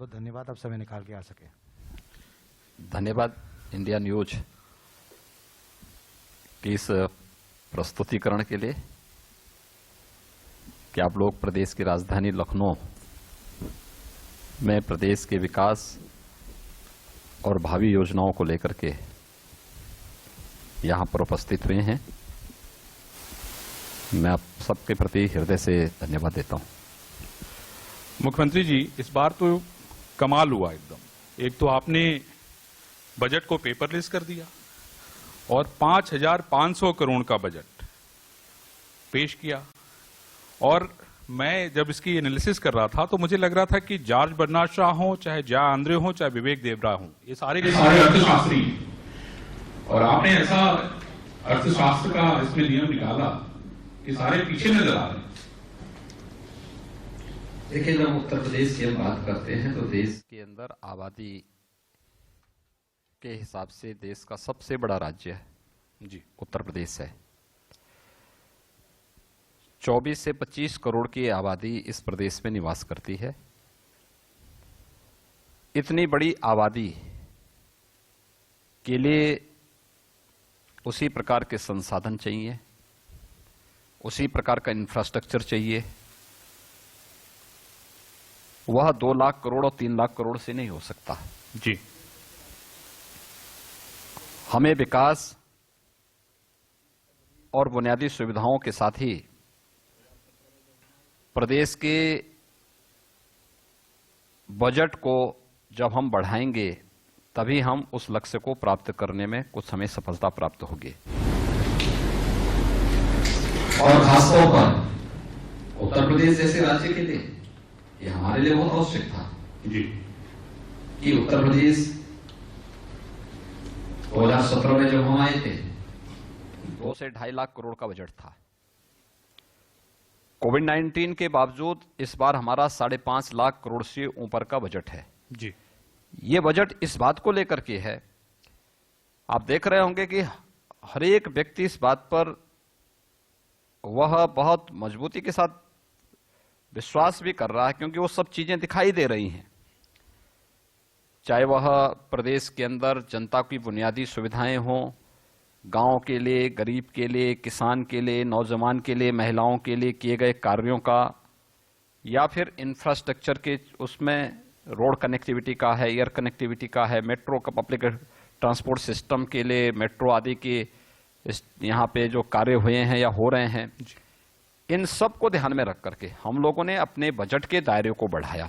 बहुत धन्यवाद, आप समय निकाल के आ सके। धन्यवाद इंडिया न्यूज की इस प्रस्तुतिकरण के लिए कि आप लोग प्रदेश की राजधानी लखनऊ में प्रदेश के विकास और भावी योजनाओं को लेकर के यहाँ पर उपस्थित हुए हैं। मैं आप सबके प्रति हृदय से धन्यवाद देता हूँ। मुख्यमंत्री जी, इस बार तो कमाल हुआ एकदम। एक तो आपने बजट को पेपरलेस कर दिया और 5,500 करोड़ का बजट पेश किया। और मैं जब इसकी एनालिसिस कर रहा था तो मुझे लग रहा था कि जॉर्ज बर्नार्ड शॉ हो, चाहे जया आंद्रे हो, चाहे विवेक देवरा हो, ये सारे अर्थशास्त्री, और आपने ऐसा अर्थशास्त्र का इसमें नियम निकाला कि सारे पीछे नजर आ रहे हैं। देखिए, जब उत्तर प्रदेश की हम बात करते हैं तो देश के अंदर आबादी के हिसाब से देश का सबसे बड़ा राज्य है जी उत्तर प्रदेश है। 24 से 25 करोड़ की आबादी इस प्रदेश में निवास करती है। इतनी बड़ी आबादी के लिए उसी प्रकार के संसाधन चाहिए, उसी प्रकार का इंफ्रास्ट्रक्चर चाहिए। वह 2 लाख करोड़ और 3 लाख करोड़ से नहीं हो सकता जी। हमें विकास और बुनियादी सुविधाओं के साथ ही प्रदेश के बजट को जब हम बढ़ाएंगे तभी हम उस लक्ष्य को प्राप्त करने में कुछ हमें सफलता प्राप्त होगी। और खासतौर पर उत्तर प्रदेश जैसे राज्य के लिए ये हमारे लिए बहुत आवश्यक था जी कि उत्तर प्रदेश 2017 में जब हम आए थे 2 से 2.5 लाख करोड़ का बजट था। कोविड-19 के बावजूद इस बार हमारा 5.5 लाख करोड़ से ऊपर का बजट है जी। ये बजट इस बात को लेकर के है, आप देख रहे होंगे कि हर एक व्यक्ति इस बात पर वह बहुत मजबूती के साथ विश्वास भी कर रहा है, क्योंकि वो सब चीजें दिखाई दे रही हैं। चाहे वह प्रदेश के अंदर जनता की बुनियादी सुविधाएं हों, गांव के लिए, गरीब के लिए, किसान के लिए, नौजवान के लिए, महिलाओं के लिए किए गए कार्यों का, या फिर इंफ्रास्ट्रक्चर के उसमें रोड कनेक्टिविटी का है, एयर कनेक्टिविटी का है, मेट्रो का, पब्लिक ट्रांसपोर्ट सिस्टम के लिए मेट्रो आदि के यहाँ पे जो कार्य हुए हैं या हो रहे हैं, इन सब को ध्यान में रख करके हम लोगों ने अपने बजट के दायरे को बढ़ाया।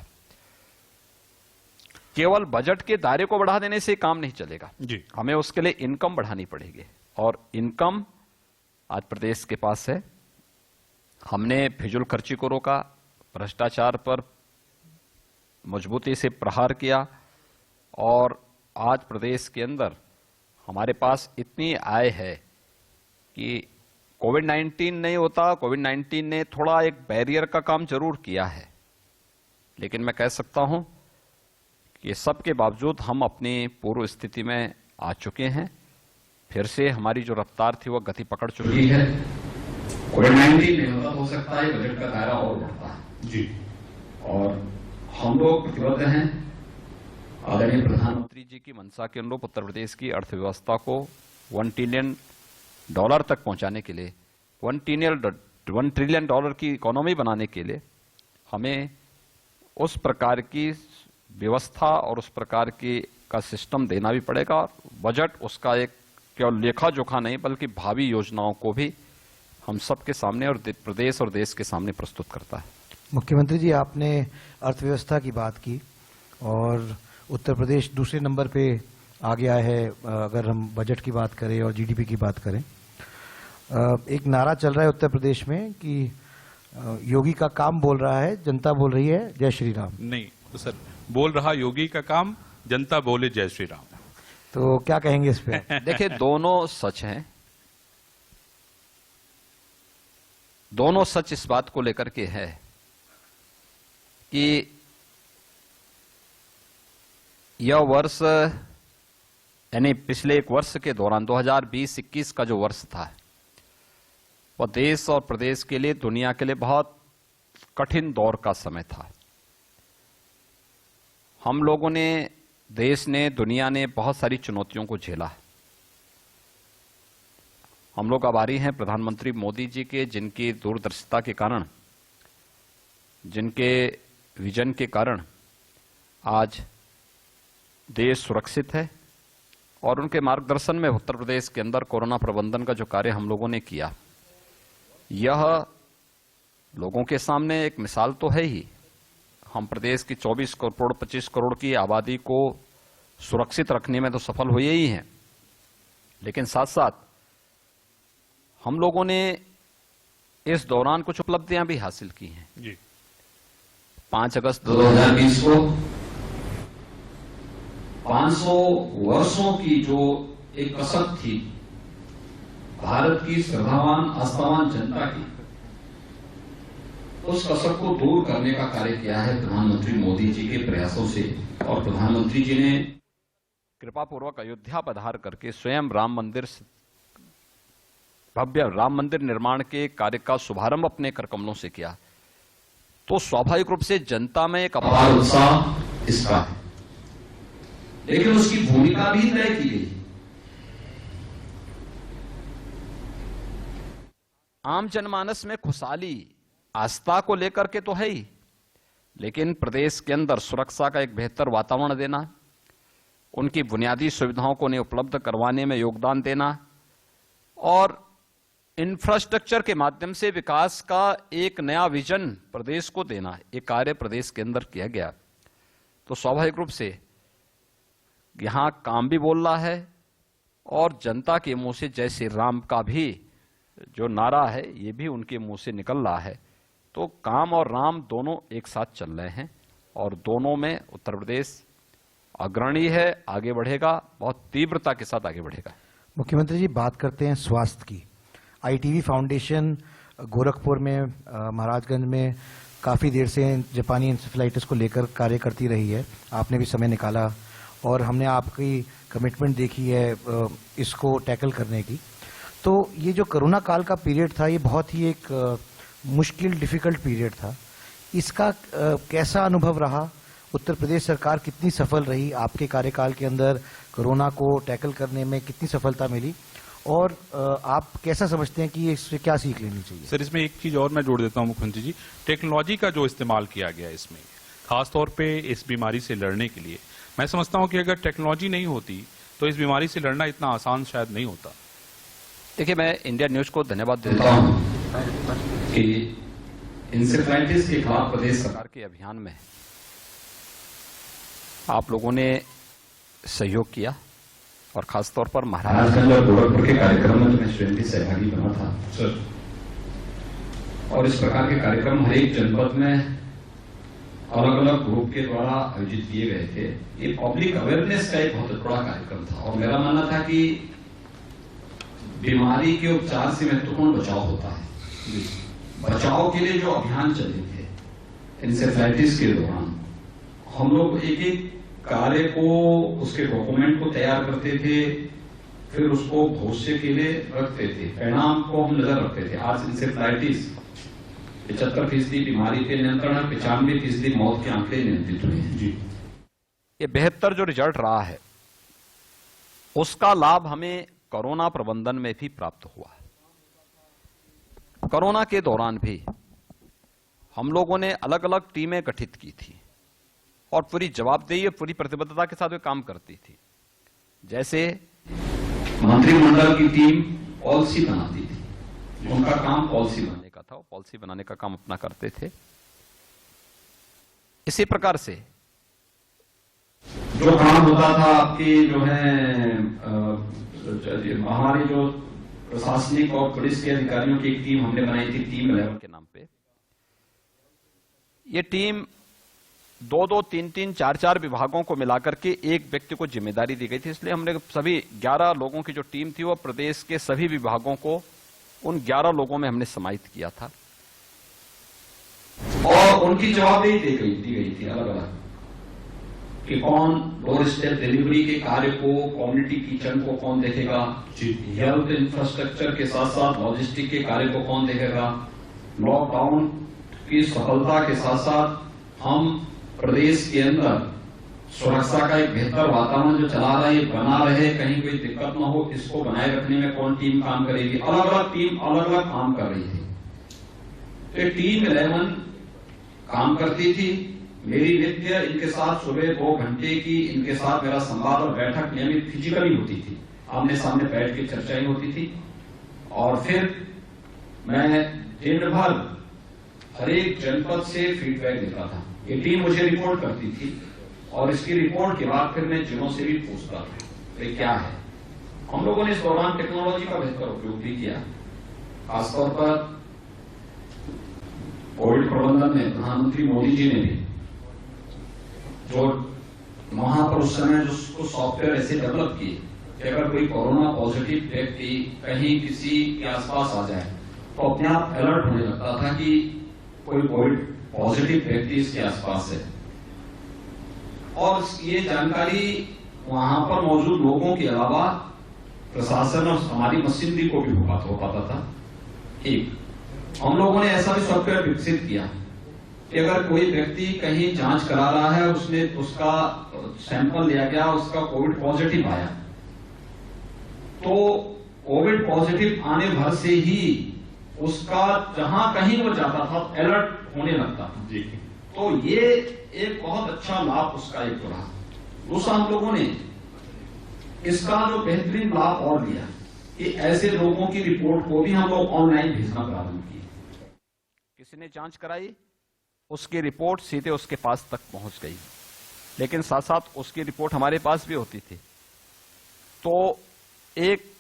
केवल बजट के दायरे को बढ़ा देने से काम नहीं चलेगा जी। हमें उसके लिए इनकम बढ़ानी पड़ेगी, और इनकम आज प्रदेश के पास है। हमने फिजूल खर्ची को रोका, भ्रष्टाचार पर मजबूती से प्रहार किया, और आज प्रदेश के अंदर हमारे पास इतनी आय है कि कोविड-19 नहीं होता। कोविड-19 ने थोड़ा एक बैरियर का काम जरूर किया है, लेकिन मैं कह सकता हूं कि सबके बावजूद हम अपनी पूर्व स्थिति में आ चुके हैं। फिर से हमारी जो रफ्तार थी वो गति पकड़ चुकी है। कोविड-19 नहीं होता, हो सकता है बजट का दायरा और बढ़ता है जी। और हम लोग प्रतिबद्ध हैं आदरणीय प्रधानमंत्री जी की मंशा के अनुरूप उत्तर प्रदेश की अर्थव्यवस्था को $1 ट्रिलियन तक पहुंचाने के लिए, $1 ट्रिलियन की इकोनॉमी बनाने के लिए हमें उस प्रकार की व्यवस्था और उस प्रकार की का सिस्टम देना भी पड़ेगा। बजट उसका एक केवल लेखा जोखा नहीं बल्कि भावी योजनाओं को भी हम सबके सामने और प्रदेश और देश के सामने प्रस्तुत करता है। मुख्यमंत्री जी, आपने अर्थव्यवस्था की बात की और उत्तर प्रदेश दूसरे नंबर पे आ गया है अगर हम बजट की बात करें और जीडीपी की बात करें। एक नारा चल रहा है उत्तर प्रदेश में कि योगी का काम बोल रहा है, जनता बोल रही है जय श्री राम। नहीं तो सर, बोल रहा योगी का काम, जनता बोले जय श्री राम। तो क्या कहेंगे इस पे? देखिए, दोनों सच हैं। दोनों सच इस बात को लेकर के है कि यह वर्ष यानी पिछले एक वर्ष के दौरान 2020-21 का जो वर्ष था वह देश और प्रदेश के लिए, दुनिया के लिए बहुत कठिन दौर का समय था। हम लोगों ने, देश ने, दुनिया ने बहुत सारी चुनौतियों को झेला है। हम लोग आभारी हैं प्रधानमंत्री मोदी जी के, जिनकी दूरदर्शिता के कारण, जिनके विजन के कारण आज देश सुरक्षित है। और उनके मार्गदर्शन में उत्तर प्रदेश के अंदर कोरोना प्रबंधन का जो कार्य हम लोगों ने किया, यह लोगों के सामने एक मिसाल तो है ही। हम प्रदेश की 24 करोड़ 25 करोड़ की आबादी को सुरक्षित रखने में तो सफल हुए ही हैं, लेकिन साथ साथ हम लोगों ने इस दौरान कुछ उपलब्धियां भी हासिल की हैं। जी 5 अगस्त 2020 को 500 वर्षों की जो एक कसक थी भारत की श्रद्धावान आस्थावान जनता की, उस कसक को दूर करने का कार्य किया है प्रधानमंत्री मोदी जी के प्रयासों से। और प्रधानमंत्री जी ने कृपा पूर्वक अयोध्या पधार करके स्वयं भव्य राम मंदिर निर्माण के कार्य का शुभारंभ अपने कर कमलों से किया, तो स्वाभाविक रूप से जनता में एक अपार उत्साह इसका है। लेकिन उसकी भूमिका भी तय की गई। आम जनमानस में खुशहाली, आस्था को लेकर के तो है ही, लेकिन प्रदेश के अंदर सुरक्षा का एक बेहतर वातावरण देना, उनकी बुनियादी सुविधाओं को उन्हें उपलब्ध करवाने में योगदान देना और इंफ्रास्ट्रक्चर के माध्यम से विकास का एक नया विजन प्रदेश को देना, ये कार्य प्रदेश के अंदर किया गया। तो स्वाभाविक रूप से यहां काम भी बोल रहा है और जनता के मुंह से जय श्री राम का भी जो नारा है, ये भी उनके मुंह से निकल रहा है। तो काम और राम दोनों एक साथ चल रहे हैं और दोनों में उत्तर प्रदेश अग्रणी है, आगे बढ़ेगा, बहुत तीव्रता के साथ आगे बढ़ेगा। मुख्यमंत्री जी, बात करते हैं स्वास्थ्य की। आईटीवी फाउंडेशन गोरखपुर में, महाराजगंज में काफ़ी देर से जापानी इंसेफेलाइटिस को लेकर कार्य करती रही है। आपने भी समय निकाला और हमने आपकी कमिटमेंट देखी है इसको टैकल करने की। तो ये जो कोरोना काल का पीरियड था, ये बहुत ही एक मुश्किल डिफिकल्ट पीरियड था। इसका कैसा अनुभव रहा? उत्तर प्रदेश सरकार कितनी सफल रही? आपके कार्यकाल के अंदर कोरोना को टैकल करने में कितनी सफलता मिली? और आप कैसा समझते हैं कि इससे क्या सीख लेनी चाहिए? सर, इसमें एक चीज और मैं जोड़ देता हूं मुख्यमंत्री जी, टेक्नोलॉजी का जो इस्तेमाल किया गया इसमें, खासतौर पे इस बीमारी से लड़ने के लिए, मैं समझता हूं कि अगर टेक्नोलॉजी नहीं होती तो इस बीमारी से लड़ना इतना आसान शायद नहीं होता। देखिए, मैं इंडिया न्यूज को धन्यवाद देता हूं कि इंसेफेलाइटिस के खिलाफ प्रदेश सरकार के अभियान में आप लोगों ने सहयोग किया और खासतौर पर महाराजगंज और गोरखपुर के कार्यक्रम में मैं स्वयं भी सहभागी बना था सर। और इस प्रकार के कार्यक्रम हर एक जनपद में अलग अलग ग्रुप के द्वारा आयोजित किए गए थे। ये पब्लिक अवेयरनेस का एक बहुत बड़ा कार्यक्रम था और मेरा मानना था कि बीमारी के उपचार से महत्वपूर्ण बचाव होता है। बचाव के लिए जो अभियान चले थे इंसेफेलाइटिस के दौरान, हम लोग एक एक कार्य को, उसके डॉक्यूमेंट को तैयार करते थे, फिर उसको भविष्य के लिए रखते थे, परिणाम को हम नजर रखते थे। आज इंसेफेलाइटिस 75% बीमारी के नियंत्रण है, 95% मौत के आंकड़े नियंत्रित हुए हैं। जी, ये बेहतर जो रिजल्ट रहा है उसका लाभ हमें कोरोना प्रबंधन में भी प्राप्त हुआ है। कोरोना के दौरान भी हम लोगों ने अलग अलग टीमें गठित की थी और पूरी जवाबदेही और पूरी प्रतिबद्धता के साथ वे काम करती थी। जैसे मंत्रिमंडल की टीम पॉलिसी बनाती थी, उनका काम पॉलिसी बनाने का था, वो पॉलिसी बनाने का काम अपना करते थे। इसी प्रकार से जो काम होता था आपकी जो है हमारी जो प्रशासनिक और पुलिस के अधिकारियों की एक टीम हमने बनाई थी, टीम 11 के नाम पे। ये टीम 2-2, 3-3, 4-4 विभागों को मिलाकर के एक व्यक्ति को जिम्मेदारी दी गई थी। इसलिए हमने सभी 11 लोगों की जो टीम थी वो प्रदेश के सभी विभागों को उन 11 लोगों में हमने समाहित किया था और उनकी जवाबदेही दी गई थी अलग अलग कि कौन डोर स्टेप डिलीवरी के कार्य को, कम्युनिटी किचन को कौन देखेगा, हेल्थ इंफ्रास्ट्रक्चर के साथ साथ लॉजिस्टिक के कार्य को कौन देखेगा। लॉकडाउन की सफलता के साथ साथ हम प्रदेश के अंदर सुरक्षा का एक बेहतर वातावरण जो चला रहे बना रहे, कहीं कोई दिक्कत न हो, इसको बनाए रखने में कौन टीम काम करेगी। अलग अलग टीम अलग अलग काम कर रही थी। तो टीम 11 काम करती थी। मेरी नित्य इनके साथ सुबह 2 घंटे की इनके साथ मेरा संवाद और बैठक नियमित फिजिकली होती थी, आमने सामने बैठ के चर्चाएं होती थी। और फिर मैं दिन भर हर एक जनपद से फीडबैक देता था। ये टीम मुझे रिपोर्ट करती थी और इसकी रिपोर्ट के बाद फिर मैं जिलों से भी पूछता था कि क्या है। हम लोगों ने इस दौरान टेक्नोलॉजी का बेहतर उपयोग भी किया। खासतौर पर कोविड प्रबंधन में प्रधानमंत्री मोदी जी ने भी जो वहां पर उस समय जो सॉफ्टवेयर ऐसे डेवलप किए कि अगर कोई कोरोना पॉजिटिव व्यक्ति कहीं किसी के आसपास आ जाए तो अपने आप अलर्ट होने लगता था कि कोई कोविड पॉजिटिव व्यक्ति इसके आसपास है। और ये जानकारी वहां पर मौजूद लोगों के अलावा प्रशासन और हमारी मशीनरी को भी हो पाता था। एक हम लोगों ने ऐसा भी सॉफ्टवेयर विकसित किया कि अगर कोई व्यक्ति कहीं जांच करा रहा है, उसने उसका सैंपल लिया गया, उसका कोविड पॉजिटिव आया, तो कोविड पॉजिटिव आने भर से ही उसका जहां कहीं वो जाता था अलर्ट होने लगता था जी। तो ये एक बहुत अच्छा लाभ उसका एक रहा। दूसरा, हम लोगों ने इसका जो बेहतरीन लाभ और लिया कि ऐसे लोगों की रिपोर्ट को भी हम लोग ऑनलाइन भेजना प्रारंभ किए। किसी ने जांच कराई, उसकी रिपोर्ट सीधे उसके पास तक पहुंच गई, लेकिन साथ साथ उसकी रिपोर्ट हमारे पास भी होती थी। तो एक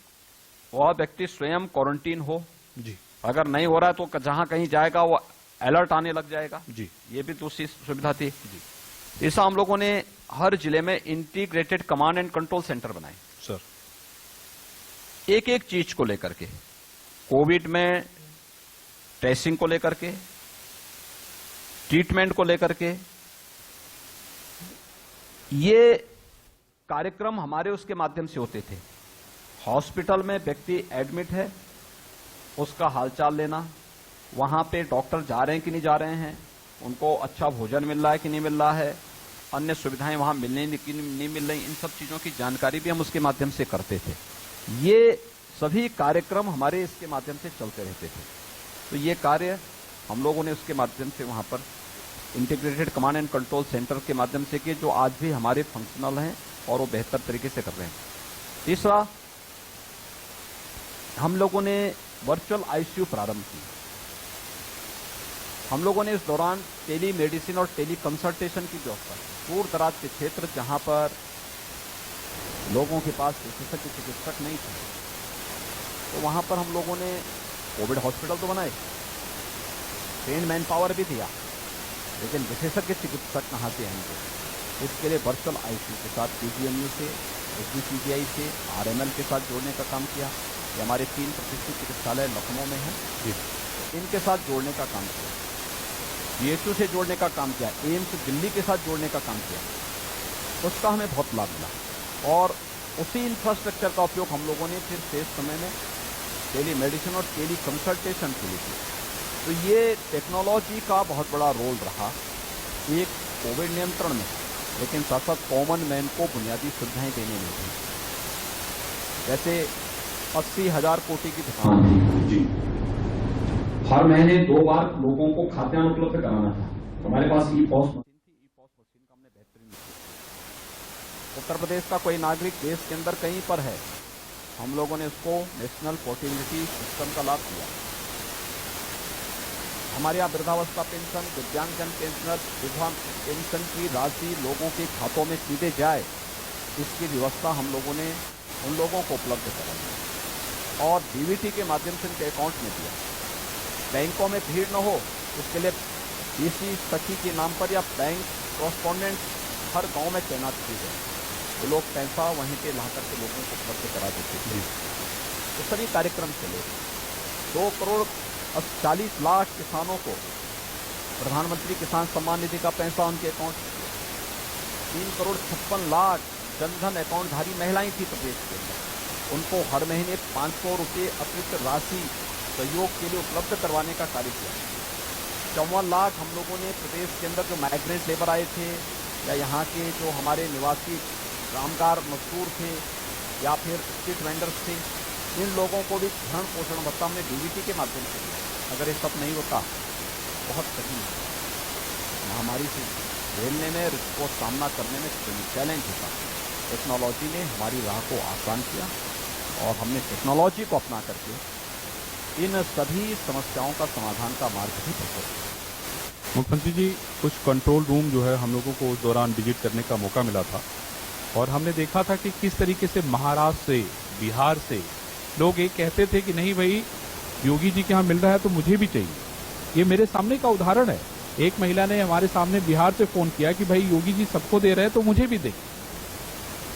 वह व्यक्ति स्वयं क्वारंटीन हो जी, अगर नहीं हो रहा है तो जहां कहीं जाएगा वो अलर्ट आने लग जाएगा जी, ये भी दूसरी सुविधा थी जी। ऐसा हम लोगों ने हर जिले में integrated command and control centre बनाए सर। एक एक चीज को लेकर के, कोविड में टेस्टिंग को लेकर के, ट्रीटमेंट को लेकर के, ये कार्यक्रम हमारे उसके माध्यम से होते थे। हॉस्पिटल में व्यक्ति एडमिट है, उसका हालचाल लेना, वहां पे डॉक्टर जा रहे हैं कि नहीं जा रहे हैं, उनको अच्छा भोजन मिल रहा है कि नहीं मिल रहा है, अन्य सुविधाएं वहां मिलने कि नहीं मिल रही, इन सब चीजों की जानकारी भी हम उसके माध्यम से करते थे। ये सभी कार्यक्रम हमारे इसके माध्यम से चलते रहते थे। तो ये कार्य हम लोगों ने उसके माध्यम से वहां पर integrated command and control centre के माध्यम से किए, जो आज भी हमारे फंक्शनल हैं और वो बेहतर तरीके से कर रहे हैं। तीसरा, हम लोगों ने वर्चुअल आईसीयू प्रारंभ की। हम लोगों ने इस दौरान टेली मेडिसिन और टेली कंसल्टेशन की व्यवस्था की। दूर दराज के क्षेत्र जहां पर लोगों के पास विशेषज्ञ चिकित्सक नहीं थे, तो वहां पर हम लोगों ने कोविड हॉस्पिटल तो बनाए, ट्रेन मैन पावर भी दिया, लेकिन विशेषज्ञ चिकित्सक कहाँ से आएंगे? इसके लिए वर्चुअल आईसीयू के साथ पीजीएमयू से, एसबीसीजीआई से, आरएमएल के साथ जोड़ने का काम किया। ये हमारे 3 प्रतिष्ठित चिकित्सालय लखनऊ में हैं, इनके साथ जोड़ने का काम किया। बीएचयू से जोड़ने का काम किया, एम्स दिल्ली के साथ जोड़ने का काम किया। उसका हमें बहुत लाभ मिला और उसी इंफ्रास्ट्रक्चर का उपयोग हम लोगों ने फिर शेष समय में टेली मेडिसिन और टेली कंसल्टेशन के लिए किया। तो ये टेक्नोलॉजी का बहुत बड़ा रोल रहा, एक कोविड नियंत्रण में, लेकिन साथ साथ कॉमन मैन को बुनियादी सुविधाएं देने में भी। जैसे 80,000 कोटी की दुकान जी, हर महीने 2 बार लोगों को खाद्यान्न उपलब्ध कराना था। हमारे पास ई पॉस मशीन थी, ई पॉस मशीन का हमने बेहतरीन किया। उत्तर प्रदेश का कोई नागरिक देश के अंदर कहीं पर है, हम लोगों ने उसको नेशनल पोर्टेबिलिटी सिस्टम का लाभ दिया। हमारे यहाँ वृद्धावस्था पेंशन, दिव्यांगजन पेंशनर, विधवा पेंशन की राशि लोगों के खातों में सीधे जाए, इसकी व्यवस्था हम लोगों ने उन लोगों को उपलब्ध कराई और डीबीटी के माध्यम से उनके अकाउंट में दिया। बैंकों में भीड़ न हो, उसके लिए डीसी सखी के नाम पर या बैंक कॉरेस्पॉन्डेंट हर गांव में तैनात किए गए, तो लोग पैसा वहीं पे ला करके लोगों को उपलब्ध करा देते थे। तो सभी कार्यक्रम चले। 2 करोड़ 40 लाख किसानों को प्रधानमंत्री किसान सम्मान निधि का पैसा उनके अकाउंट में दिया। 3 करोड़ 56 लाख जनधन अकाउंटधारी महिलाएं थी प्रदेश के अंदर, उनको हर महीने 500 रुपये अतिरिक्त राशि सहयोग के लिए उपलब्ध करवाने का कार्य किया। 54 लाख हम लोगों ने प्रदेश के अंदर जो माइग्रेंट लेबर आए थे, या यहाँ के जो हमारे निवासी कामगार मजदूर थे या फिर स्ट्रीट वेंडर्स थे, इन लोगों को भी भरण पोषण भत्ता हमने डीबीटी के माध्यम से दिया। अगर ये सब नहीं होता बहुत कठिन महामारी से झेलने में, इसको सामना करने में चैलेंज होता। टेक्नोलॉजी ने हमारी राह को आसान किया और हमने टेक्नोलॉजी को अपना करके इन सभी समस्याओं का समाधान का मार्ग भी प्रशस्त किया। मुख्यमंत्री जी, कुछ कंट्रोल रूम जो है हम लोगों को उस दौरान विजिट करने का मौका मिला था और हमने देखा था कि किस तरीके से महाराष्ट्र से, बिहार से लोग ये कहते थे कि नहीं भाई योगी जी के यहाँ मिल रहा है तो मुझे भी चाहिए। ये मेरे सामने का उदाहरण है। एक महिला ने हमारे सामने बिहार से फोन किया कि भाई योगी जी सबको दे रहे हैं तो मुझे भी दे।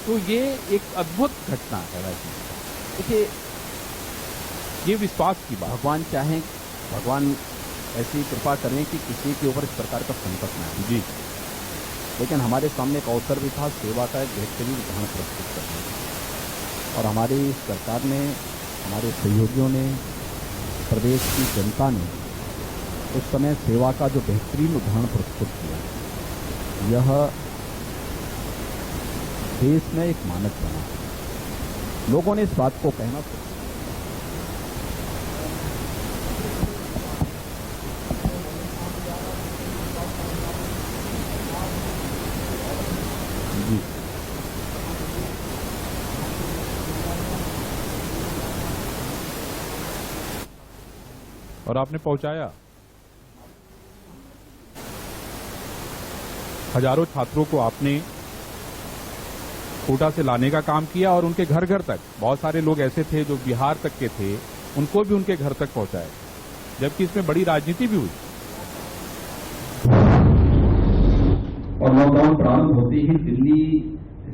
तो ये एक अद्भुत घटना है। देखिए, ये विश्वास की बात। भगवान चाहें, भगवान ऐसी कृपा करें कि किसी के ऊपर इस प्रकार का संकट न आए। जी, लेकिन हमारे सामने एक अवसर भी था सेवा का एक बेहतरीन उदाहरण प्रस्तुत करने का। और हमारी सरकार ने, हमारे सहयोगियों ने, प्रदेश की जनता ने उस समय सेवा का जो बेहतरीन उदाहरण प्रस्तुत किया, यह देश में एक मानक बना। लोगों ने इस बात को कहना शुरू। जी, और आपने पहुंचाया। हजारों छात्रों को आपने कोटा से लाने का काम किया और उनके घर घर तक, बहुत सारे लोग ऐसे थे जो बिहार तक के थे, उनको भी उनके घर तक पहुंचाए, जबकि इसमें बड़ी राजनीति भी हुई। और लॉकडाउन प्रारंभ होते ही दिल्ली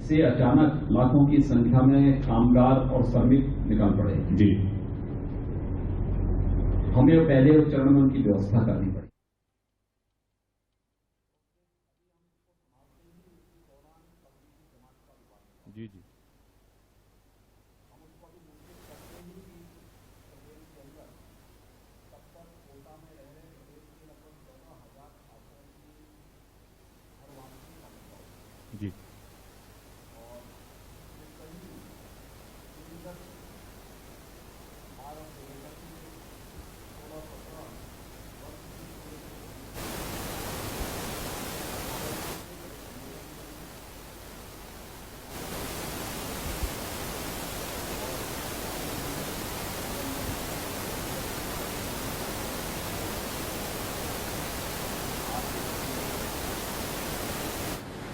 से अचानक लाखों की संख्या में कामगार और श्रमिक निकल पड़े। जी, हमें पहले उस चरण में उनकी व्यवस्था करनी पड़ी। जी, जी, जी,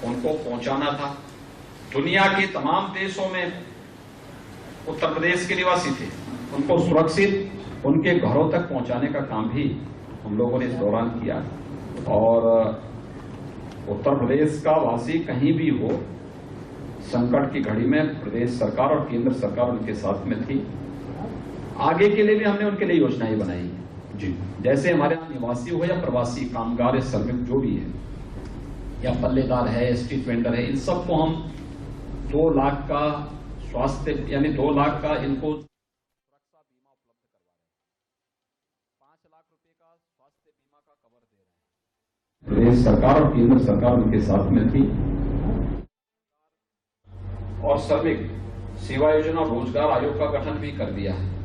उनको पहुंचाना था। दुनिया के तमाम देशों में उत्तर प्रदेश के निवासी थे, उनको सुरक्षित उनके घरों तक पहुंचाने का काम भी हम लोगों ने इस दौरान किया। और उत्तर प्रदेश का वासी कहीं भी हो, संकट की घड़ी में प्रदेश सरकार और केंद्र सरकार उनके साथ में थी। आगे के लिए भी हमने उनके लिए योजनाएं बनाई जी, जैसे हमारे यहाँ निवासी हो या प्रवासी कामगार या श्रमिक जो भी है, या पल्लेदार है, स्ट्रीट वेंडर है, इन सबको हम 2 लाख का स्वास्थ्य यानी 2 लाख का इनको सुरक्षा बीमा उपलब्ध करवा रहे हैं। 5 लाख रुपए का स्वास्थ्य बीमा का कवर दे रहे हैं। प्रदेश सरकार और केंद्र सरकार उनके साथ में थी। और श्रमिक सेवा योजना और रोजगार आयोग का गठन भी कर दिया है।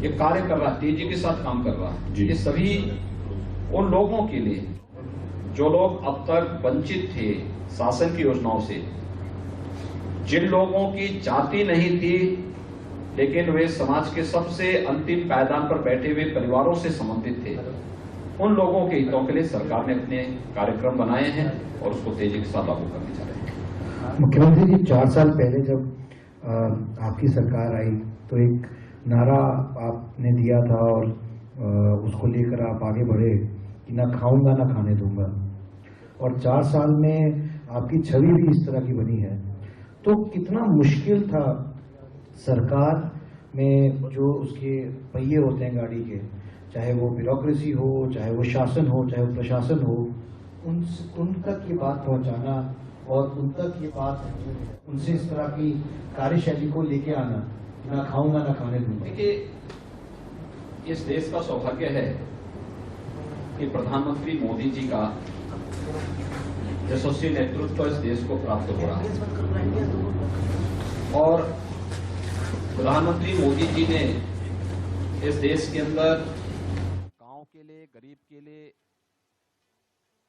ये कार्य कर रहा है, तेजी के साथ काम कर रहा है। ये सभी उन लोगों के लिए जो लोग अब तक वंचित थे शासन की योजनाओं से, जिन लोगों की जाति नहीं थी लेकिन वे समाज के सबसे अंतिम पायदान पर बैठे हुए परिवारों से संबंधित थे, उन लोगों के हितों के लिए सरकार ने अपने कार्यक्रम बनाए हैं और उसको तेजी के साथ लागू करने जा रहे हैं। मुख्यमंत्री जी, 4 साल पहले जब आपकी सरकार आई तो एक नारा आपने दिया था और उसको लेकर आप आगे बढ़े कि ना खाऊंगा ना खाने दूंगा, और 4 साल में आपकी छवि भी इस तरह की बनी है। तो कितना मुश्किल था सरकार में जो उसके पहिए होते हैं गाड़ी के, चाहे वो ब्यूरोक्रेसी हो, चाहे वो शासन हो, चाहे वो प्रशासन हो, उन तक ये बात पहुंचाना और उन तक ये बात उनसे इस तरह की कार्यशैली को लेके आना, ना खाऊंगा ना खाने दूंगा। देखिए, इस देश का सौभाग्य है कि प्रधानमंत्री मोदी जी का यशस्वी नेतृत्व इस देश को प्राप्त हो रहा है। और प्रधानमंत्री मोदी जी ने इस देश के अंदर गांव के लिए, गरीब के लिए,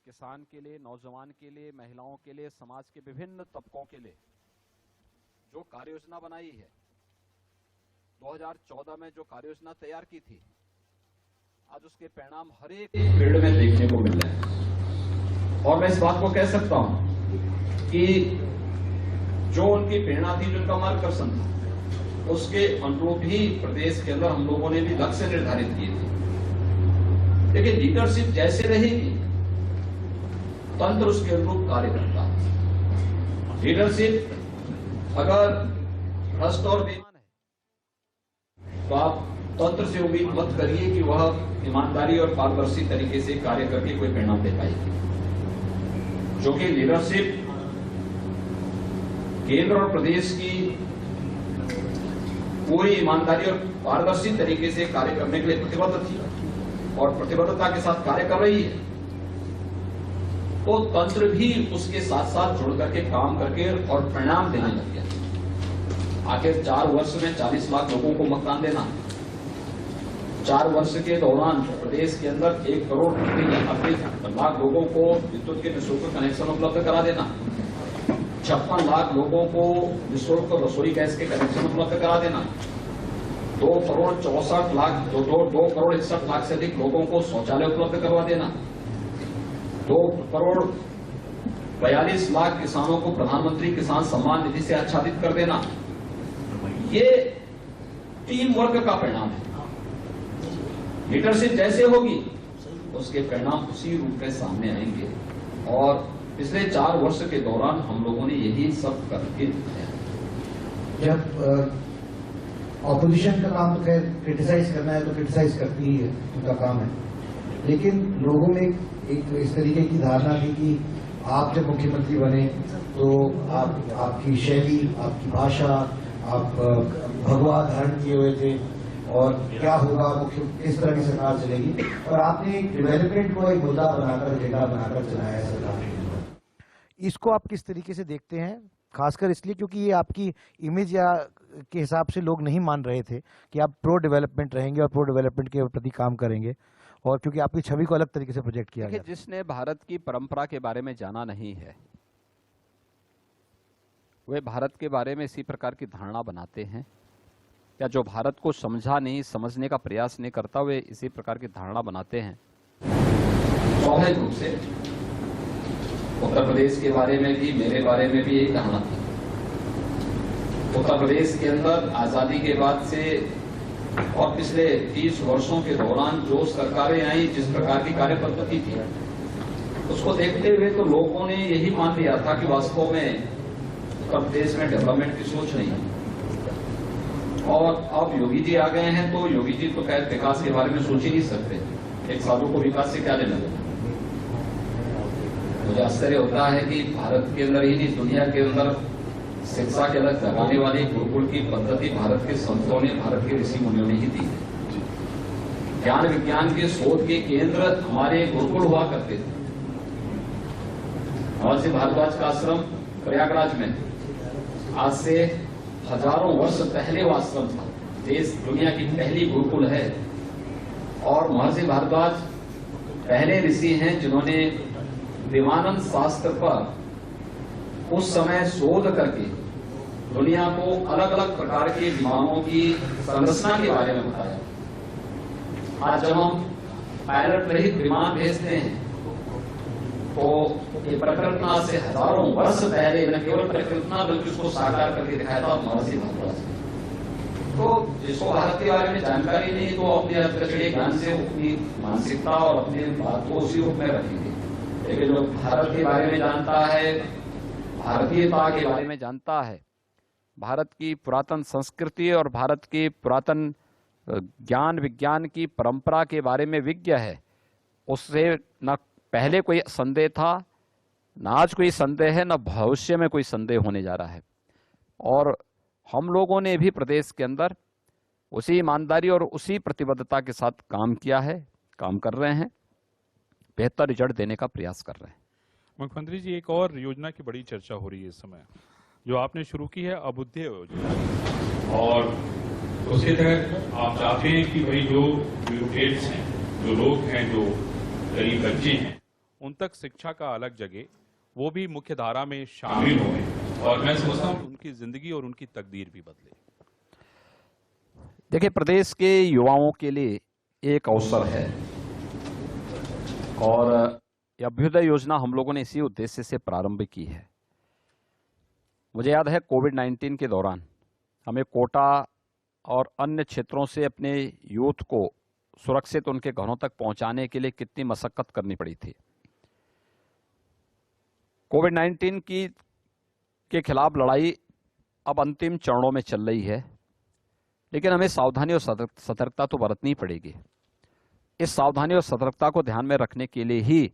किसान के लिए, नौजवान के लिए, महिलाओं के लिए, समाज के विभिन्न तबकों के लिए जो कार्य योजना बनाई है, 2014 में जो कार्य योजना तैयार की थी, आज उसके परिणाम हर एक फील्ड में देखने को मिल रहे हैं। और मैं इस बात को कह सकता हूं कि जो उनकी प्रेरणा थी, जो उनका मार्गदर्शन था, उसके अनुरूप ही प्रदेश के अंदर हम लोगों ने भी लक्ष्य निर्धारित किए थे। लेकिन लीडरशिप जैसे रहेगी, तंत्र उसके अनुरूप कार्य करता है। लीडरशिप अगर भ्रष्ट और बेईमान है तो आप तंत्र से उम्मीद मत करिए कि वह ईमानदारी और पारदर्शी तरीके से कार्य करके कोई परिणाम दे पाएगी। जो कि लीडरशिप केंद्र और प्रदेश की पूरी ईमानदारी और पारदर्शी तरीके से कार्य करने के लिए प्रतिबद्ध थी और प्रतिबद्धता के साथ कार्य कर रही है, तो तंत्र भी उसके साथ साथ जुड़ करके काम करके और परिणाम देने लग गया। आखिर 4 वर्ष में 40 लाख लोगों को मकान देना, 4 वर्ष के दौरान प्रदेश के अंदर 1 करोड़ 80 लाख लोगों को विद्युत के निःशुल्क कनेक्शन उपलब्ध करा देना, 56 लाख लोगों को निःशुल्क रसोई गैस के कनेक्शन उपलब्ध करा देना, 2 करोड़ 61 लाख से अधिक लोगों को शौचालय उपलब्ध करवा देना, 2 करोड़ 42 लाख किसानों को प्रधानमंत्री किसान सम्मान निधि से आच्छादित कर देना, ये टीम वर्क का परिणाम है। लीडरशिप जैसे होगी, उसके परिणाम उसी रूप में सामने आएंगे। और पिछले 4 वर्ष के दौरान हम लोगों ने यही सब करके दिखाया। जब ऑपोजिशन का काम तो खैर क्रिटिसाइज करना है तो क्रिटिसाइज करती ही है, उनका काम है, लेकिन लोगों में एक इस तरीके की धारणा थी कि आप जब मुख्यमंत्री बने तो आपकी शैली, आपकी भाषा, आप भगवा धारण किए हुए थे और क्या होगा, किस तरह की सरकार चलेगी, और आपने डेवलपमेंट को एक मुद्दा बनाकर, एजेंडा बनाकर चलाया सरकार। इसको आप किस तरीके से देखते हैं, खासकर इसलिए क्योंकि ये आपकी इमेज या के हिसाब से लोग नहीं मान रहे थे कि आप प्रो डेवलपमेंट रहेंगे और प्रो डेवलपमेंट के प्रति काम करेंगे, और क्योंकि आपकी छवि को अलग तरीके से प्रोजेक्ट किया गया। जिसने भारत की परंपरा के बारे में जाना नहीं है, वे भारत के बारे में इसी प्रकार की धारणा बनाते हैं, या जो भारत को समझा नहीं, समझने का प्रयास नहीं करता, वे इसी प्रकार की धारणा बनाते हैं। स्वाभाविक रूप से उत्तर प्रदेश के बारे में भी, मेरे बारे में भी यही धारणा थी। उत्तर प्रदेश के अंदर आजादी के बाद से और पिछले 30 वर्षों के दौरान जो सरकारें आई, जिस प्रकार की कार्य पद्धति थी, उसको देखते हुए तो लोगों ने यही मान लिया था कि वास्तव में उत्तर प्रदेश में डेवलपमेंट की सोच नहीं है। और अब योगी जी आ गए हैं तो योगी जी तो खैर विकास के बारे में सोच ही नहीं सकते। एक साधु को विकास से क्या लेना देना। मुझे आश्चर्य होता है कि भारत के अंदर ही नहीं, दुनिया के अंदर शिक्षा के अलग जगाने वाली गुरुकुल की पद्धति भारत के संतों ने, भारत के ऋषि मुनियों ने ही दी है। ज्ञान विज्ञान के शोध के केंद्र हमारे गुरुकुल हुआ करते थे। महर्षि भारद्वाज का आश्रम प्रयागराज में आज से हजारों वर्ष पहले वो आश्रम था। देश दुनिया की पहली गुरुकुल है और महर्षि भारद्वाज पहले ऋषि हैं जिन्होंने देवानंद शास्त्र पर उस समय शोध करके दुनिया को अलग अलग प्रकार के विमानों की संरचना के बारे में बताया। आज जब हम पायलट रहित विमान भेजते हैं तो ये परिकल्पना से हजारों वर्ष पहले न केवल परिकल्पना बल्कि उसको साकार करके दिखाया था महर्षि भारद्वाज। तो जिसको भारत के बारे में जानकारी नहीं तो अपने अंतर्गत ज्ञान से अपनी मानसिकता और अपने बात को उसी रूप में रखेंगे। लेकिन जो भारत के बारे में जानता है, भारतीयता के बारे में जानता है, भारत की पुरातन संस्कृति और भारत की पुरातन ज्ञान विज्ञान की परंपरा के बारे में विज्ञ है, उससे न पहले कोई संदेह था, न आज कोई संदेह है, न भविष्य में कोई संदेह होने जा रहा है। और हम लोगों ने भी प्रदेश के अंदर उसी ईमानदारी और उसी प्रतिबद्धता के साथ काम किया है, काम कर रहे हैं, बेहतर रिजल्ट देने का प्रयास कर रहे हैं। मुख्यमंत्री जी, एक और योजना की बड़ी चर्चा हो रही है इस समय, जो आपने शुरू की है, अभ्युदय योजना। और उसके तहत आप चाहते हैं कि भाई जो ब्यूरोक्रेट्स हैं, जो लोग हैं, जो गरीब बच्चे हैं, उन तक शिक्षा का अलग जगह, वो भी मुख्य धारा में शामिल हों, और मैं समझता हूं उनकी जिंदगी और उनकी तकदीर भी बदले। देखिए, प्रदेश के युवाओं के लिए एक अवसर है, और ये अभ्युदय योजना हम लोगों ने इसी उद्देश्य से प्रारंभ की है। मुझे याद है कोविड-19 के दौरान हमें कोटा और अन्य क्षेत्रों से अपने यूथ को सुरक्षित उनके घरों तक पहुंचाने के लिए कितनी मशक्कत करनी पड़ी थी। कोविड-19 के खिलाफ लड़ाई अब अंतिम चरणों में चल रही है, लेकिन हमें सावधानी और सतर्कता तो बरतनी पड़ेगी। इस सावधानी और सतर्कता को ध्यान में रखने के लिए ही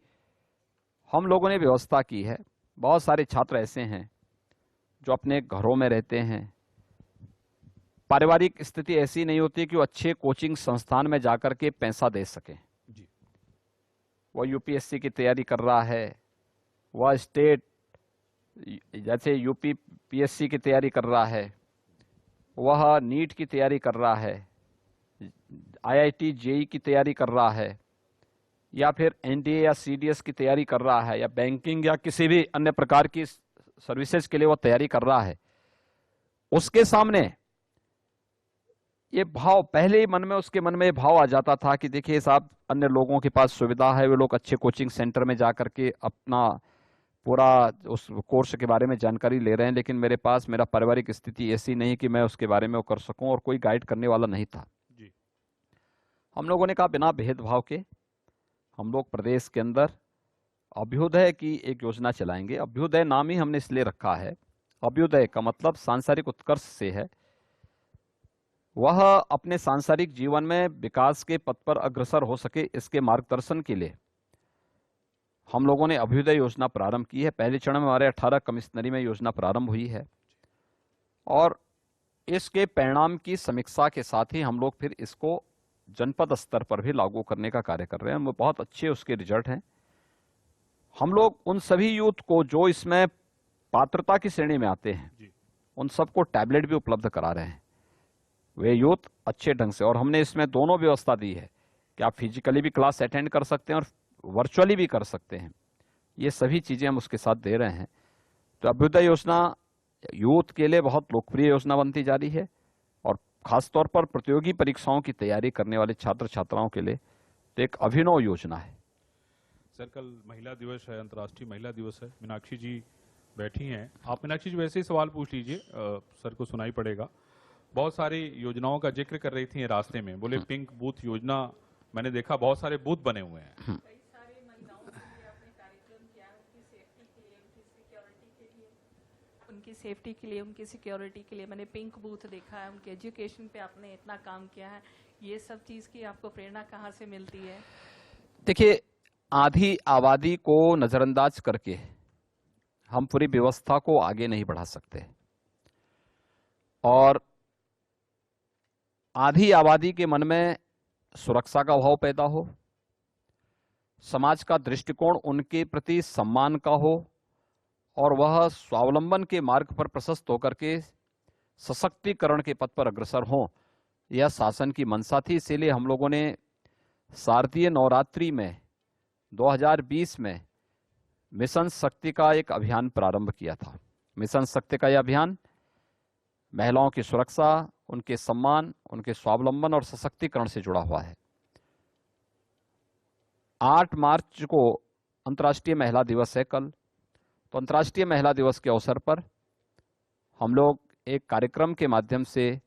हम लोगों ने व्यवस्था की है। बहुत सारे छात्र ऐसे हैं जो अपने घरों में रहते हैं, पारिवारिक स्थिति ऐसी नहीं होती कि वो अच्छे कोचिंग संस्थान में जाकर के पैसा दे सकें। वह यूपीएससी की तैयारी कर रहा है, वह स्टेट जैसे यूपी पीएससी की तैयारी कर रहा है, वह नीट की तैयारी कर रहा है, आईआईटी जेई की तैयारी कर रहा है, या फिर एनडीए या सीडीएस की तैयारी कर रहा है, या बैंकिंग या किसी भी अन्य प्रकार की सर्विसेज के लिए वो तैयारी कर रहा है। उसके सामने ये भाव, पहले ही उसके मन में भाव आ जाता था कि देखिए साहब, अन्य लोगों के पास सुविधा है, वे लोग अच्छे कोचिंग सेंटर में जाकर के अपना पूरा उस कोर्स के बारे में जानकारी ले रहे हैं, लेकिन मेरे पास मेरा पारिवारिक स्थिति ऐसी नहीं कि मैं उसके बारे में वो कर सकूं, और कोई गाइड करने वाला नहीं था। जी। हम लोगों ने कहा बिना भेदभाव के हम लोग प्रदेश के अंदर अभ्युदय की एक योजना चलाएंगे। अभ्युदय नाम ही हमने इसलिए रखा है, अभ्युदय का मतलब सांसारिक उत्कर्ष से है। वह अपने सांसारिक जीवन में विकास के पथ पर अग्रसर हो सके, इसके मार्गदर्शन के लिए हम लोगों ने अभ्युदय योजना प्रारंभ की है। पहले चरण में हमारे 18 कमिश्नरी में योजना प्रारंभ हुई है, और इसके परिणाम की समीक्षा के साथ ही हम लोग फिर इसको जनपद स्तर पर भी लागू करने का कार्य कर रहे हैं। वो बहुत अच्छे उसके रिजल्ट हैं। हम लोग उन सभी यूथ को जो इसमें पात्रता की श्रेणी में आते हैं, उन सबको टैबलेट भी उपलब्ध करा रहे हैं, वे यूथ अच्छे ढंग से। और हमने इसमें दोनों व्यवस्था दी है कि आप फिजिकली भी क्लास अटेंड कर सकते हैं और वर्चुअली भी कर सकते हैं। ये सभी चीजें हम उसके साथ दे रहे हैं। तो अभ्युदय योजना यूथ के लिए बहुत लोकप्रिय योजना बनती जा रही है, और खासतौर पर प्रतियोगी परीक्षाओं की तैयारी करने वाले छात्र छात्राओं के लिए तो एक अभिनव योजना है। सर, कल महिला दिवस है, अंतर्राष्ट्रीय महिला दिवस है। मीनाक्षी जी बैठी हैं, आप मीनाक्षी जी वैसे ही सवाल पूछ लीजिए, सर को सुनाई पड़ेगा। बहुत सारी योजनाओं का जिक्र कर रही थी रास्ते में, बोले पिंक बूथ योजना, मैंने देखा बहुत सारे बूथ बने हुए हैं। कई सारे महिलाओं के लिए आपने कार्यक्रम किया है, उनकी सेफ्टी के लिए, उनकी सिक्योरिटी के लिए, उनकी सेफ्टी के लिए, उनकी सिक्योरिटी के लिए मैंने पिंक बूथ देखा है। उनके एजुकेशन पे आपने इतना काम किया है। ये सब चीज़ की आपको प्रेरणा कहाँ से मिलती है? देखिए, आधी आबादी को नजरअंदाज करके हम पूरी व्यवस्था को आगे नहीं बढ़ा सकते, और आधी आबादी के मन में सुरक्षा का भाव पैदा हो, समाज का दृष्टिकोण उनके प्रति सम्मान का हो, और वह स्वावलंबन के मार्ग पर प्रशस्त होकर के सशक्तिकरण के पथ पर अग्रसर हो, यह शासन की मंशा थी। इसीलिए हम लोगों ने शारदीय नवरात्रि में 2020 में मिशन शक्ति का एक अभियान प्रारंभ किया था। मिशन शक्ति का यह अभियान महिलाओं की सुरक्षा, उनके सम्मान, उनके स्वावलंबन और सशक्तिकरण से जुड़ा हुआ है। 8 मार्च को अंतर्राष्ट्रीय महिला दिवस है कल, तो अंतर्राष्ट्रीय महिला दिवस के अवसर पर हम लोग एक कार्यक्रम के माध्यम से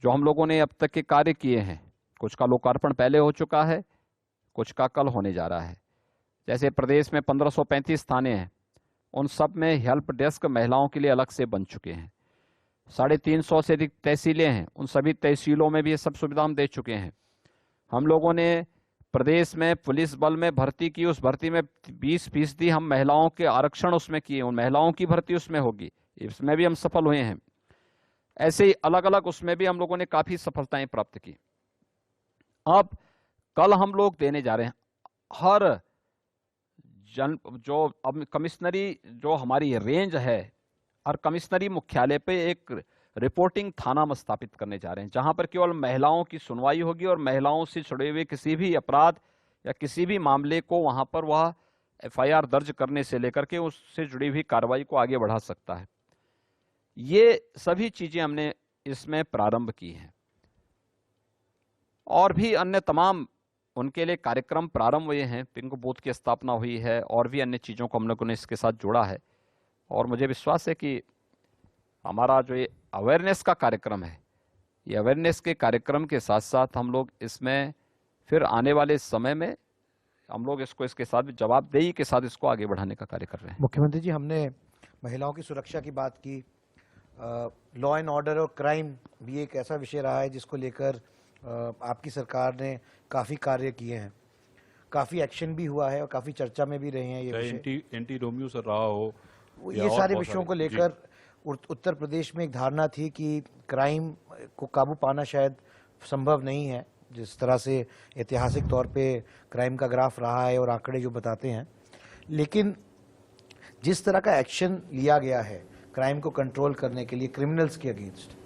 जो हम लोगों ने अब तक के कार्य किए हैं, कुछ का लोकार्पण पहले हो चुका है, कुछ का कल होने जा रहा है। जैसे प्रदेश में 1535 थाने हैं, उन सब में हेल्प डेस्क महिलाओं के लिए अलग से बन चुके हैं। 350 से अधिक तहसीलें हैं, उन सभी तहसीलों में भी ये सब सुविधा हम दे चुके हैं। हम लोगों ने प्रदेश में पुलिस बल में भर्ती की, उस भर्ती में 20% हम महिलाओं के आरक्षण उसमें किए, उन महिलाओं की भर्ती उसमें होगी, इसमें भी हम सफल हुए हैं। ऐसे ही अलग अलग उसमें भी हम लोगों ने काफी सफलताएं प्राप्त की। अब कल हम लोग देने जा रहे हैं हर जो अब कमिश्नरी जो हमारी रेंज है और कमिश्नरी मुख्यालय पे एक रिपोर्टिंग थाना में स्थापित करने जा रहे हैं, जहां पर केवल महिलाओं की सुनवाई होगी और महिलाओं से जुड़े हुए किसी भी अपराध या किसी भी मामले को वहां पर वह एफआईआर दर्ज करने से लेकर के उससे जुड़ी हुई कार्रवाई को आगे बढ़ा सकता है। ये सभी चीजें हमने इसमें प्रारंभ की हैं और भी अन्य तमाम उनके लिए कार्यक्रम प्रारंभ हुए हैं। पिंक बूथ की स्थापना हुई है और भी अन्य चीज़ों को हम लोगों ने इसके साथ जोड़ा है और मुझे विश्वास है कि हमारा जो ये अवेयरनेस का कार्यक्रम है, ये अवेयरनेस के कार्यक्रम के साथ साथ हम लोग इसमें फिर आने वाले समय में हम लोग इसको इसके साथ भी जवाबदेही के साथ इसको आगे बढ़ाने का कार्य कर रहे हैं। मुख्यमंत्री जी, हमने महिलाओं की सुरक्षा की बात की, लॉ एंड ऑर्डर और क्राइम भी एक ऐसा विषय रहा है जिसको लेकर आपकी सरकार ने काफ़ी कार्य किए हैं, काफ़ी एक्शन भी हुआ है और काफ़ी चर्चा में भी रहे हैं ये विषय। एंटी रोमियो सर रहा हो, ये सारे विषयों को लेकर उत्तर प्रदेश में एक धारणा थी कि क्राइम को काबू पाना शायद संभव नहीं है, जिस तरह से ऐतिहासिक तौर पे क्राइम का ग्राफ रहा है और आंकड़े जो बताते हैं। लेकिन जिस तरह का एक्शन लिया गया है क्राइम को कंट्रोल करने के लिए क्रिमिनल्स के अगेंस्ट,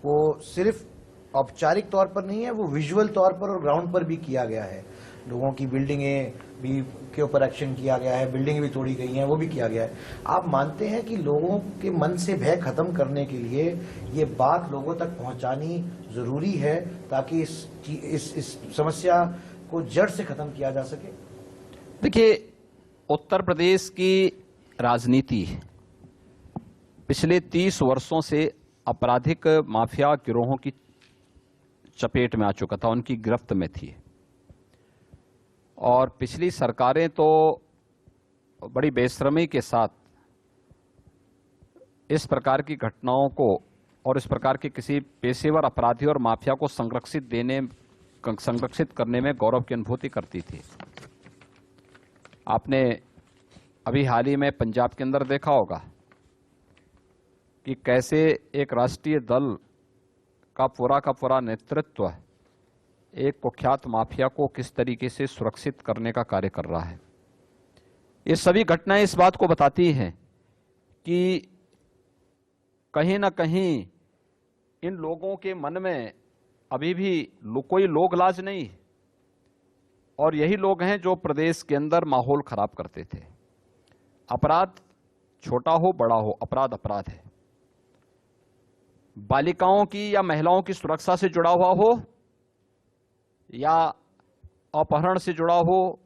वो सिर्फ औपचारिक तौर पर नहीं है, वो विजुअल तौर पर और ग्राउंड पर भी किया गया है। लोगों की बिल्डिंगें भी के ऊपर एक्शन किया गया है, बिल्डिंगें भी तोड़ी गई हैं, वो भी किया गया है। आप मानते हैं कि लोगों के मन से भय खत्म करने के लिए ये बात लोगों तक पहुंचानी जरूरी है ताकि इस समस्या को जड़ से खत्म किया जा सके? देखिए, उत्तर प्रदेश की राजनीति पिछले 30 वर्षों से आपराधिक माफिया गिरोहों की चपेट में आ चुका था, उनकी गिरफ्त में थी और पिछली सरकारें तो बड़ी बेशर्मी के साथ इस प्रकार की घटनाओं को और इस प्रकार के किसी पेशेवर अपराधी और माफिया को संरक्षित करने में गौरव की अनुभूति करती थी। आपने अभी हाल ही में पंजाब के अंदर देखा होगा कि कैसे एक राष्ट्रीय दल का पूरा नेतृत्व एक कुख्यात माफिया को किस तरीके से सुरक्षित करने का कार्य कर रहा है। ये सभी घटनाएं इस बात को बताती हैं कि कहीं ना कहीं इन लोगों के मन में अभी भी कोई लोग लाज नहीं, और यही लोग हैं जो प्रदेश के अंदर माहौल खराब करते थे। अपराध छोटा हो बड़ा हो, अपराध अपराध है। बालिकाओं की या महिलाओं की सुरक्षा से जुड़ा हुआ हो या अपहरण से जुड़ा हो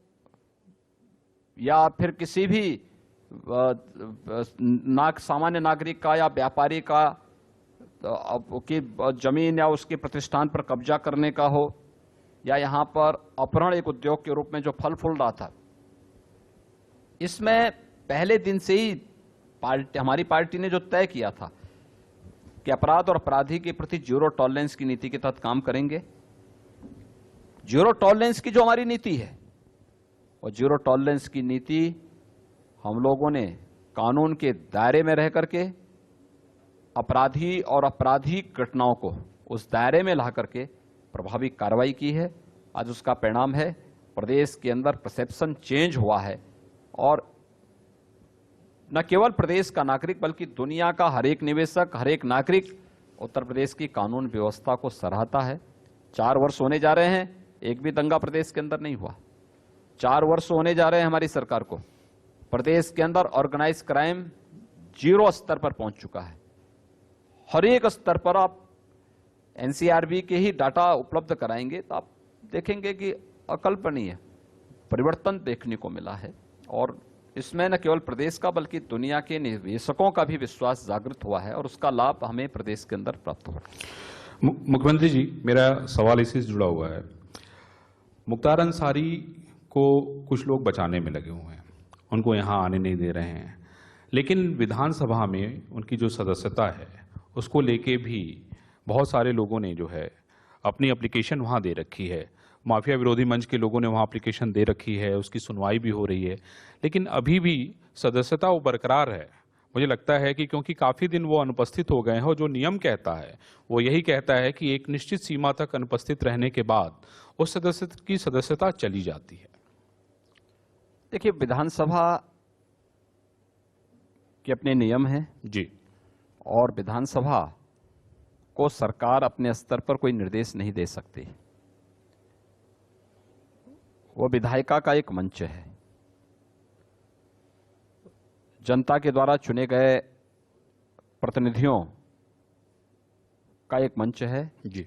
या फिर किसी भी सामान्य नागरिक का या व्यापारी का की जमीन या उसके प्रतिष्ठान पर कब्जा करने का हो, या यहाँ पर अपहरण एक उद्योग के रूप में जो फल फूल रहा था, इसमें पहले दिन से ही हमारी पार्टी ने जो तय किया था कि अपराध और अपराधी के प्रति जीरो टॉलरेंस की नीति के तहत काम करेंगे। जीरो टॉलरेंस की जो हमारी नीति है, और जीरो टॉलरेंस की नीति हम लोगों ने कानून के दायरे में रह करके अपराधी और आपराधिक घटनाओं को उस दायरे में ला करके प्रभावी कार्रवाई की है। आज उसका परिणाम है प्रदेश के अंदर परसेप्शन चेंज हुआ है, और न केवल प्रदेश का नागरिक बल्कि दुनिया का हर एक निवेशक, हर एक नागरिक उत्तर प्रदेश की कानून व्यवस्था को सराहता है। 4 वर्ष होने जा रहे हैं, एक भी दंगा प्रदेश के अंदर नहीं हुआ। 4 वर्ष होने जा रहे हैं हमारी सरकार को, प्रदेश के अंदर ऑर्गेनाइज क्राइम 0 स्तर पर पहुंच चुका है। हर एक स्तर पर आप एनसीआरबी के ही डाटा उपलब्ध कराएंगे तो आप देखेंगे कि अकल्पनीय परिवर्तन देखने को मिला है, और इसमें न केवल प्रदेश का बल्कि दुनिया के निवेशकों का भी विश्वास जागृत हुआ है, और उसका लाभ हमें प्रदेश के अंदर प्राप्त हुआ। मुख्यमंत्री जी, मेरा सवाल इसी से जुड़ा हुआ है। मुख्तार अंसारी को कुछ लोग बचाने में लगे हुए हैं, उनको यहाँ आने नहीं दे रहे हैं, लेकिन विधानसभा में उनकी जो सदस्यता है उसको लेके भी बहुत सारे लोगों ने जो है अपनी एप्लीकेशन वहाँ दे रखी है। माफिया विरोधी मंच के लोगों ने वहाँ एप्लीकेशन दे रखी है, उसकी सुनवाई भी हो रही है, लेकिन अभी भी सदस्यता वो बरकरार है। मुझे लगता है कि क्योंकि काफ़ी दिन वो अनुपस्थित हो गए हैं, और जो नियम कहता है वो यही कहता है कि एक निश्चित सीमा तक अनुपस्थित रहने के बाद उस सदस्य की सदस्यता चली जाती है। देखिए, विधानसभा के अपने नियम हैं जी। और विधानसभा को सरकार अपने स्तर पर कोई निर्देश नहीं दे सकती। वो विधायिका का एक मंच है, जनता के द्वारा चुने गए प्रतिनिधियों का एक मंच है जी।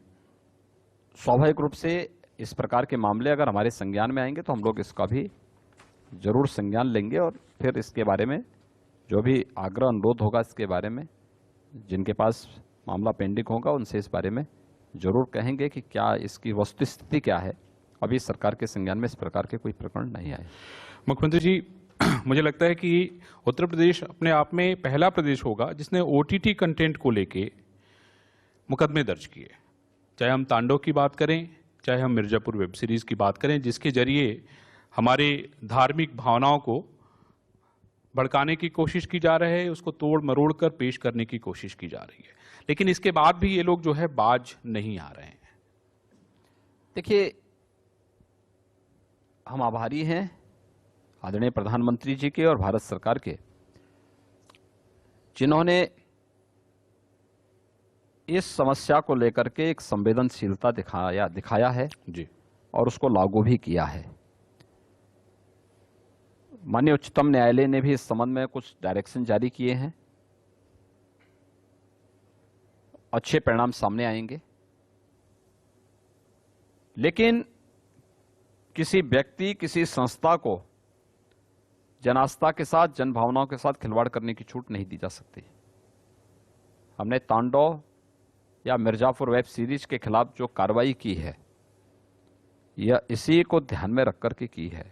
स्वाभाविक रूप से इस प्रकार के मामले अगर हमारे संज्ञान में आएंगे तो हम लोग इसका भी जरूर संज्ञान लेंगे और फिर इसके बारे में जो भी आग्रह अनुरोध होगा इसके बारे में जिनके पास मामला पेंडिंग होगा उनसे इस बारे में जरूर कहेंगे कि क्या इसकी वस्तुस्थिति क्या है। अभी सरकार के संज्ञान में इस प्रकार के कोई प्रकरण नहीं आए। मुख्यमंत्री जी, मुझे लगता है कि उत्तर प्रदेश अपने आप में पहला प्रदेश होगा जिसने OTT कंटेंट को लेके मुकदमे दर्ज किए, चाहे हम तांडव की बात करें, चाहे हम मिर्जापुर वेब सीरीज की बात करें, जिसके जरिए हमारे धार्मिक भावनाओं को भड़काने की कोशिश की जा रही है, उसको तोड़ मरोड़ कर पेश करने की कोशिश की जा रही है, लेकिन इसके बाद भी ये लोग जो है बाज नहीं आ रहे हैं। देखिए, हम आभारी हैं आदरणीय प्रधानमंत्री जी के और भारत सरकार के, जिन्होंने इस समस्या को लेकर के एक संवेदनशीलता दिखाया है जी। और उसको लागू भी किया है। माननीय उच्चतम न्यायालय ने भी इस संबंध में कुछ डायरेक्शन जारी किए हैं, अच्छे परिणाम सामने आएंगे। लेकिन किसी व्यक्ति, किसी संस्था को जन आस्था के साथ, जन भावनाओं के साथ खिलवाड़ करने की छूट नहीं दी जा सकती। हमने तांडव या मिर्जापुर वेब सीरीज के खिलाफ जो कार्रवाई की है यह इसी को ध्यान में रख करके की है।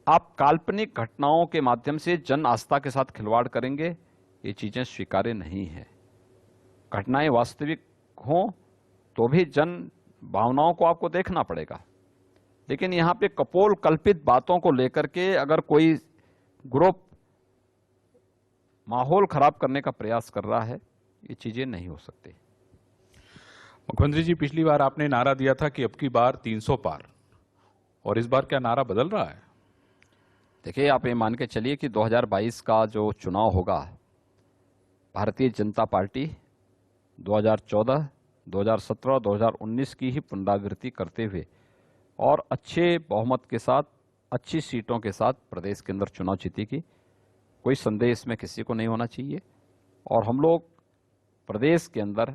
आप काल्पनिक घटनाओं के माध्यम से जन आस्था के साथ खिलवाड़ करेंगे, ये चीजें स्वीकार्य नहीं है। घटनाएं वास्तविक हों तो भी जन भावनाओं को आपको देखना पड़ेगा, लेकिन यहां पे कपोल कल्पित बातों को लेकर के अगर कोई ग्रुप माहौल खराब करने का प्रयास कर रहा है, ये चीजें नहीं हो सकती। मुख्यमंत्री जी, पिछली बार आपने नारा दिया था कि अब की बार 300 पार, और इस बार क्या नारा बदल रहा है? देखिए, आप ये मान के चलिए कि 2022 का जो चुनाव होगा, भारतीय जनता पार्टी 2014, 2017, 2019 की ही पुनरावृत्ति करते हुए और अच्छे बहुमत के साथ, अच्छी सीटों के साथ प्रदेश के अंदर चुनाव जीतेगी। कोई संदेह इसमें किसी को नहीं होना चाहिए। और हम लोग प्रदेश के अंदर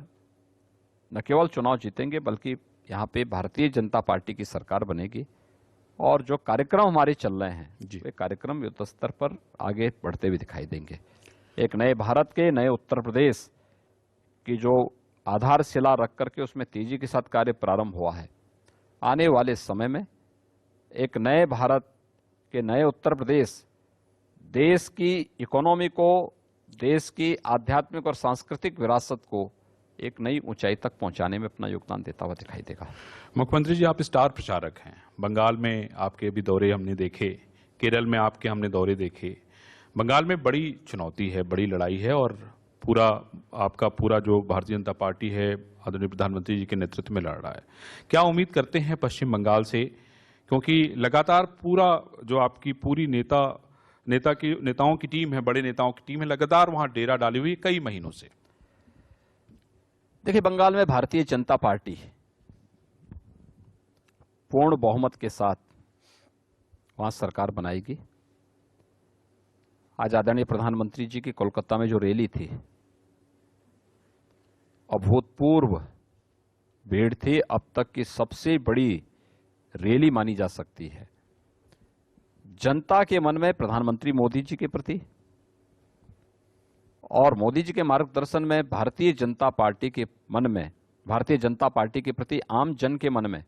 न केवल चुनाव जीतेंगे बल्कि यहाँ पे भारतीय जनता पार्टी की सरकार बनेगी और जो कार्यक्रम हमारे चल रहे हैं वे कार्यक्रम युद्ध स्तर पर आगे बढ़ते हुए दिखाई देंगे। एक नए भारत के, नए उत्तर प्रदेश की जो आधारशिला रख करके उसमें तेजी के साथ कार्य प्रारंभ हुआ है, आने वाले समय में एक नए भारत के, नए उत्तर प्रदेश देश की इकोनॉमी को, देश की आध्यात्मिक और सांस्कृतिक विरासत को एक नई ऊंचाई तक पहुंचाने में अपना योगदान देता हुआ दिखाई देगा। मुख्यमंत्री जी, आप स्टार प्रचारक हैं। बंगाल में आपके भी दौरे हमने देखे, केरल में आपके हमने दौरे देखे। बंगाल में बड़ी चुनौती है, बड़ी लड़ाई है और आपका पूरा जो भारतीय जनता पार्टी है आदरणीय प्रधानमंत्री जी के नेतृत्व में लड़ रहा है। क्या उम्मीद करते हैं पश्चिम बंगाल से, क्योंकि लगातार पूरा जो आपकी पूरी नेताओं की टीम है, बड़े नेताओं की टीम है, लगातार वहां डेरा डाली हुई कई महीनों से? देखिए, बंगाल में भारतीय जनता पार्टी पूर्ण बहुमत के साथ वहां सरकार बनाएगी। आज आदरणीय प्रधानमंत्री जी की कोलकाता में जो रैली थी, अभूतपूर्व भीड़ थी, अब तक की सबसे बड़ी रैली मानी जा सकती है। जनता के मन में प्रधानमंत्री मोदी जी के प्रति और मोदी जी के मार्गदर्शन में भारतीय जनता पार्टी के मन में, भारतीय जनता पार्टी के प्रति आम जन के मन में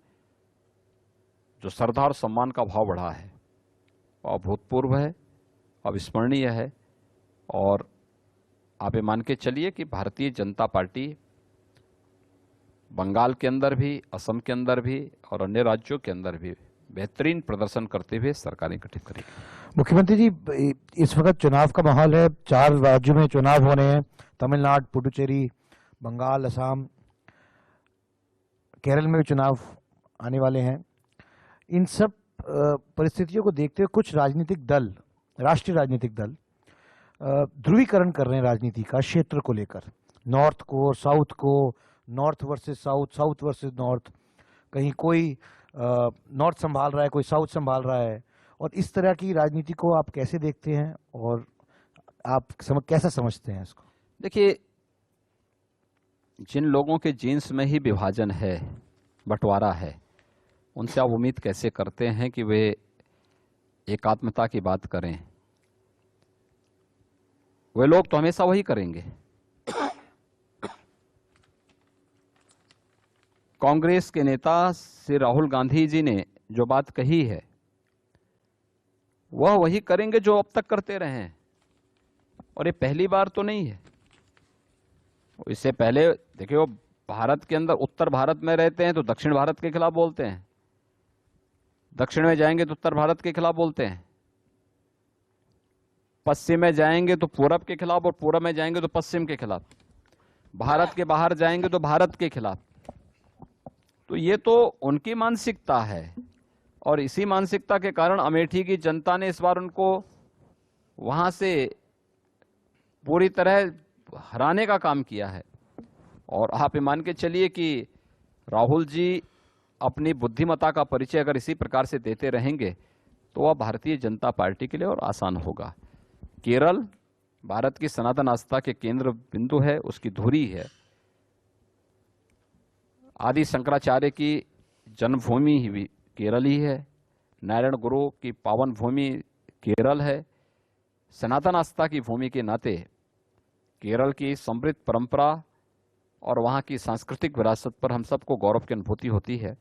जो श्रद्धा और सम्मान का भाव बढ़ा है वह अभूतपूर्व है, अविस्मरणीय है। और आप ये मान के चलिए कि भारतीय जनता पार्टी बंगाल के अंदर भी, असम के अंदर भी और अन्य राज्यों के अंदर भी बेहतरीन प्रदर्शन करते हुए सरकारें गठित करेगी। मुख्यमंत्री जी, इस वक्त चुनाव का माहौल है, 4 राज्यों में चुनाव होने हैं, तमिलनाडु, पुडुचेरी, बंगाल, असम, केरल में भी चुनाव आने वाले हैं। इन सब परिस्थितियों को देखते हुए कुछ राजनीतिक दल, राष्ट्रीय राजनीतिक दल ध्रुवीकरण कर रहे हैं राजनीति का क्षेत्र को लेकर, नॉर्थ को और साउथ को, north versus south, south versus north, कहीं कोई नॉर्थ संभाल रहा है, कोई साउथ संभाल रहा है। और इस तरह की राजनीति को आप कैसे देखते हैं और आप कैसा समझते हैं इसको? देखिए, जिन लोगों के जीन्स में ही विभाजन है, बंटवारा है, उनसे आप उम्मीद कैसे करते हैं कि वे एकात्मता की बात करें? वे लोग तो हमेशा वही करेंगे। कांग्रेस के नेता श्री राहुल गांधी जी ने जो बात कही है वह वही करेंगे जो अब तक करते रहे हैं, और ये पहली बार तो नहीं है। इससे पहले देखिए, वो भारत के अंदर उत्तर भारत में रहते हैं तो दक्षिण भारत के खिलाफ बोलते हैं, दक्षिण में जाएंगे तो उत्तर भारत के खिलाफ बोलते हैं, पश्चिम में जाएंगे तो पूरब के खिलाफ, और पूरब में जाएंगे तो पश्चिम के खिलाफ, भारत के बाहर जाएंगे तो भारत के खिलाफ। तो ये तो उनकी मानसिकता है, और इसी मानसिकता के कारण अमेठी की जनता ने इस बार उनको वहां से पूरी तरह हराने का काम किया है। और आप ये मान के चलिए कि राहुल जी अपनी बुद्धिमत्ता का परिचय अगर इसी प्रकार से देते रहेंगे तो वह भारतीय जनता पार्टी के लिए और आसान होगा। केरल भारत की सनातन आस्था के केंद्र बिंदु है, उसकी धुरी है। आदि शंकराचार्य की जन्मभूमि ही केरल ही है, नारायण गुरु की पावन भूमि केरल है। सनातन आस्था की भूमि के नाते केरल की समृद्ध परंपरा और वहाँ की सांस्कृतिक विरासत पर हम सबको गौरव की अनुभूति होती है।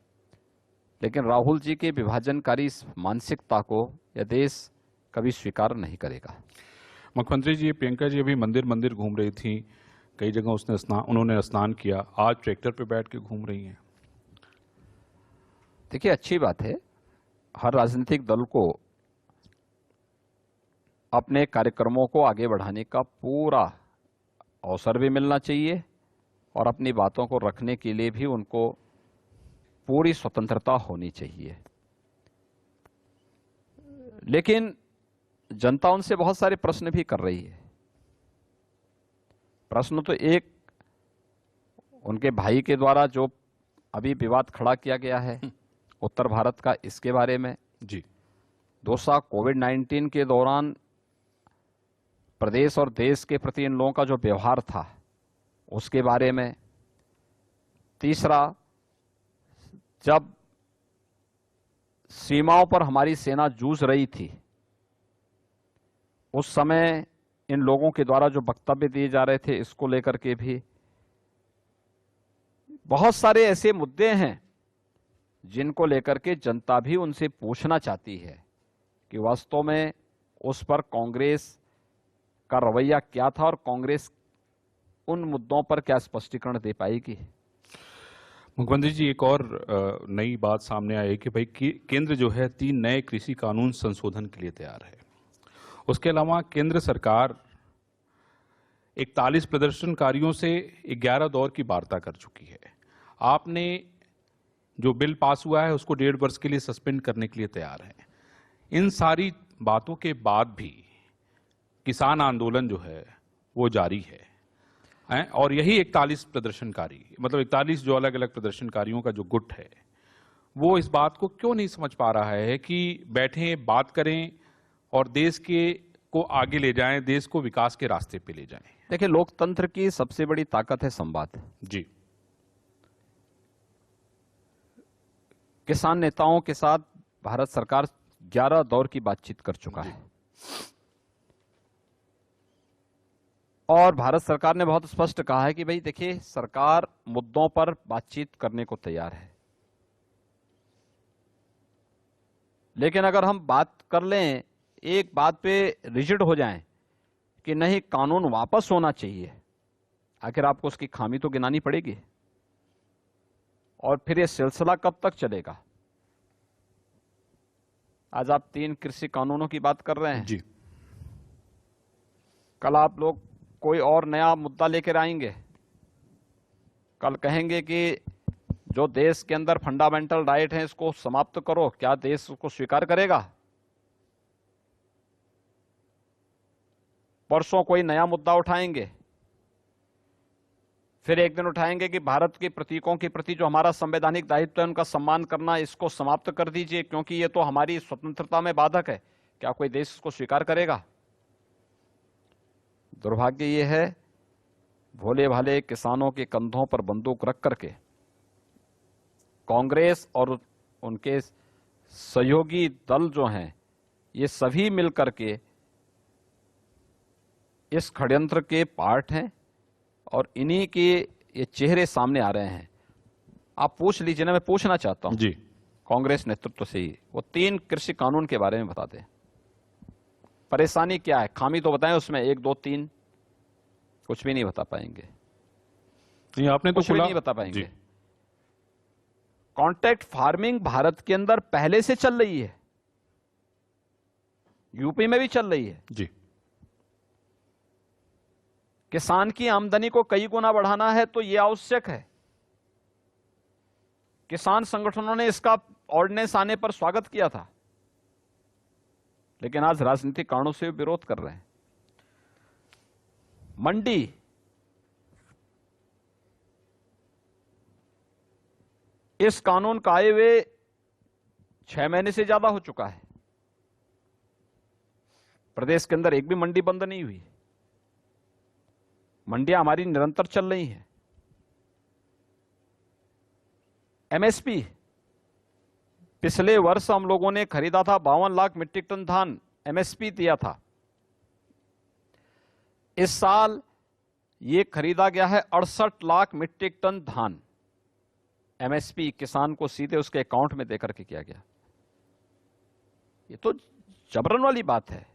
लेकिन राहुल जी के विभाजनकारी इस मानसिकता को यह देश कभी स्वीकार नहीं करेगा। मुख्यमंत्री जी, प्रियंका जी अभी मंदिर मंदिर घूम रही थी, कई जगह उन्होंने स्नान किया, आज ट्रैक्टर पे बैठ के घूम रही हैं। देखिए, अच्छी बात है, हर राजनीतिक दल को अपने कार्यक्रमों को आगे बढ़ाने का पूरा अवसर भी मिलना चाहिए और अपनी बातों को रखने के लिए भी उनको पूरी स्वतंत्रता होनी चाहिए। लेकिन जनता उनसे बहुत सारे प्रश्न भी कर रही है। प्रश्न तो एक, उनके भाई के द्वारा जो अभी विवाद खड़ा किया गया है उत्तर भारत का, इसके बारे में जी। दूसरा, कोविड-19 के दौरान प्रदेश और देश के प्रति इन लोगों का जो व्यवहार था उसके बारे में। तीसरा, जब सीमाओं पर हमारी सेना जूझ रही थी उस समय इन लोगों के द्वारा जो वक्तव्य दिए जा रहे थे, इसको लेकर के भी बहुत सारे ऐसे मुद्दे हैं जिनको लेकर के जनता भी उनसे पूछना चाहती है कि वास्तव में उस पर कांग्रेस का रवैया क्या था और कांग्रेस उन मुद्दों पर क्या स्पष्टीकरण दे पाएगी। मुख्यमंत्री जी, एक और नई बात सामने आई कि भाई केंद्र जो है 3 नए कृषि कानून संशोधन के लिए तैयार है। उसके अलावा केंद्र सरकार 41 प्रदर्शनकारियों से 11 दौर की वार्ता कर चुकी है। आपने जो बिल पास हुआ है उसको 1.5 वर्ष के लिए सस्पेंड करने के लिए तैयार है। इन सारी बातों के बाद भी किसान आंदोलन जो है वो जारी है और यही 41 प्रदर्शनकारी, मतलब 41 जो अलग अलग प्रदर्शनकारियों का जो गुट है, वो इस बात को क्यों नहीं समझ पा रहा है कि बैठें, बात करें और देश को आगे ले जाएं, देश को विकास के रास्ते पे ले जाएं। देखिए, लोकतंत्र की सबसे बड़ी ताकत है संवाद। जी। किसान नेताओं के साथ भारत सरकार 11 दौर की बातचीत कर चुका है और भारत सरकार ने बहुत स्पष्ट कहा है कि भाई देखिए, सरकार मुद्दों पर बातचीत करने को तैयार है। लेकिन अगर हम बात कर लें, एक बात पे रिजिड हो जाएं कि नहीं, कानून वापस होना चाहिए, आखिर आपको उसकी खामी तो गिनानी पड़ेगी। और फिर ये सिलसिला कब तक चलेगा? आज आप 3 कृषि कानूनों की बात कर रहे हैं जी। कल आप लोग कोई और नया मुद्दा लेकर आएंगे, कल कहेंगे कि जो देश के अंदर फंडामेंटल राइट है इसको समाप्त करो, क्या देश उसको स्वीकार करेगा? परसों कोई नया मुद्दा उठाएंगे, फिर एक दिन उठाएंगे कि भारत के प्रतीकों के प्रति जो हमारा संवैधानिक दायित्व है उनका सम्मान करना, इसको समाप्त कर दीजिए क्योंकि ये तो हमारी स्वतंत्रता में बाधक है। क्या कोई देश इसको स्वीकार करेगा? दुर्भाग्य ये है, भोले भाले किसानों के कंधों पर बंदूक रख करके कांग्रेस और उनके सहयोगी दल जो हैं, ये सभी मिलकर के इस षड्यंत्र के पार्ट हैं और इन्हीं के ये चेहरे सामने आ रहे हैं। आप पूछ लीजिए ना, मैं पूछना चाहता हूं जी, कांग्रेस नेतृत्व से ही, वो 3 कृषि कानून के बारे में बता दें। परेशानी क्या है, खामी तो बताएं उसमें, 1 2 3 कुछ भी नहीं बता पाएंगे। नहीं आपने तो कुछ भी खुला नहीं बता पाएंगे। जी, कॉन्ट्रैक्ट फार्मिंग भारत के अंदर पहले से चल रही है, यूपी में भी चल रही है। जी, किसान की आमदनी को कई गुना बढ़ाना है तो यह आवश्यक है। किसान संगठनों ने इसका ऑर्डिनेंस आने पर स्वागत किया था, लेकिन आज राजनीतिक कारणों से विरोध कर रहे हैं। मंडी, इस कानून का आए हुए 6 महीने से ज्यादा हो चुका है, प्रदेश के अंदर एक भी मंडी बंद नहीं हुई। मंडियां हमारी निरंतर चल रही हैं। एमएसपी, पिछले वर्ष हम लोगों ने खरीदा था 52 लाख मीट्रिक टन धान, एमएसपी दिया था। इस साल ये खरीदा गया है 68 लाख मीट्रिक टन धान, एमएसपी किसान को सीधे उसके अकाउंट में देकर के किया गया। ये तो जबरन वाली बात है,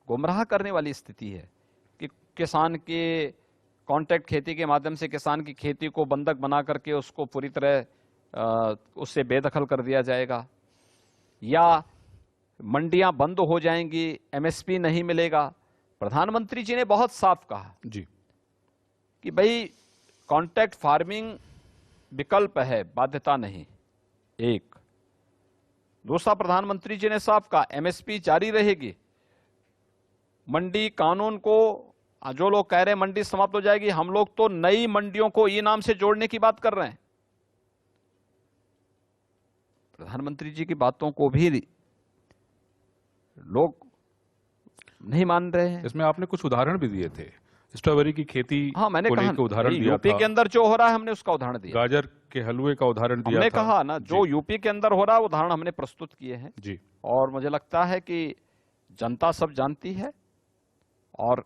गुमराह करने वाली स्थिति है कि किसान के कॉन्ट्रैक्ट खेती के माध्यम से किसान की खेती को बंधक बना करके उसको पूरी तरह उससे बेदखल कर दिया जाएगा, या मंडियां बंद हो जाएंगी, एमएसपी नहीं मिलेगा। प्रधानमंत्री जी ने बहुत साफ कहा जी, कि भाई कॉन्ट्रैक्ट फार्मिंग विकल्प है, बाध्यता नहीं। एक दूसरा, प्रधानमंत्री जी ने साफ कहा एमएसपी जारी रहेगी। मंडी कानून को, जो लोग कह रहे हैं मंडी समाप्त हो जाएगी, हम लोग तो नई मंडियों को ई नाम से जोड़ने की बात कर रहे हैं। प्रधानमंत्री जी की बातों को भी लोग नहीं मान रहे हैं। इसमें आपने कुछ उदाहरण भी दिए थे, स्ट्रॉबेरी की खेती हाँ, मैंने को कहा लेकर उदाहरण दिया यूपी था, के अंदर जो हो रहा है हमने उसका उदाहरण दिया, गाजर के हलवे का उदाहरण दिया हमने था। कहा ना, जो यूपी के अंदर हो रहा है उदाहरण हमने प्रस्तुत किए हैं जी, और मुझे लगता है कि जनता सब जानती है और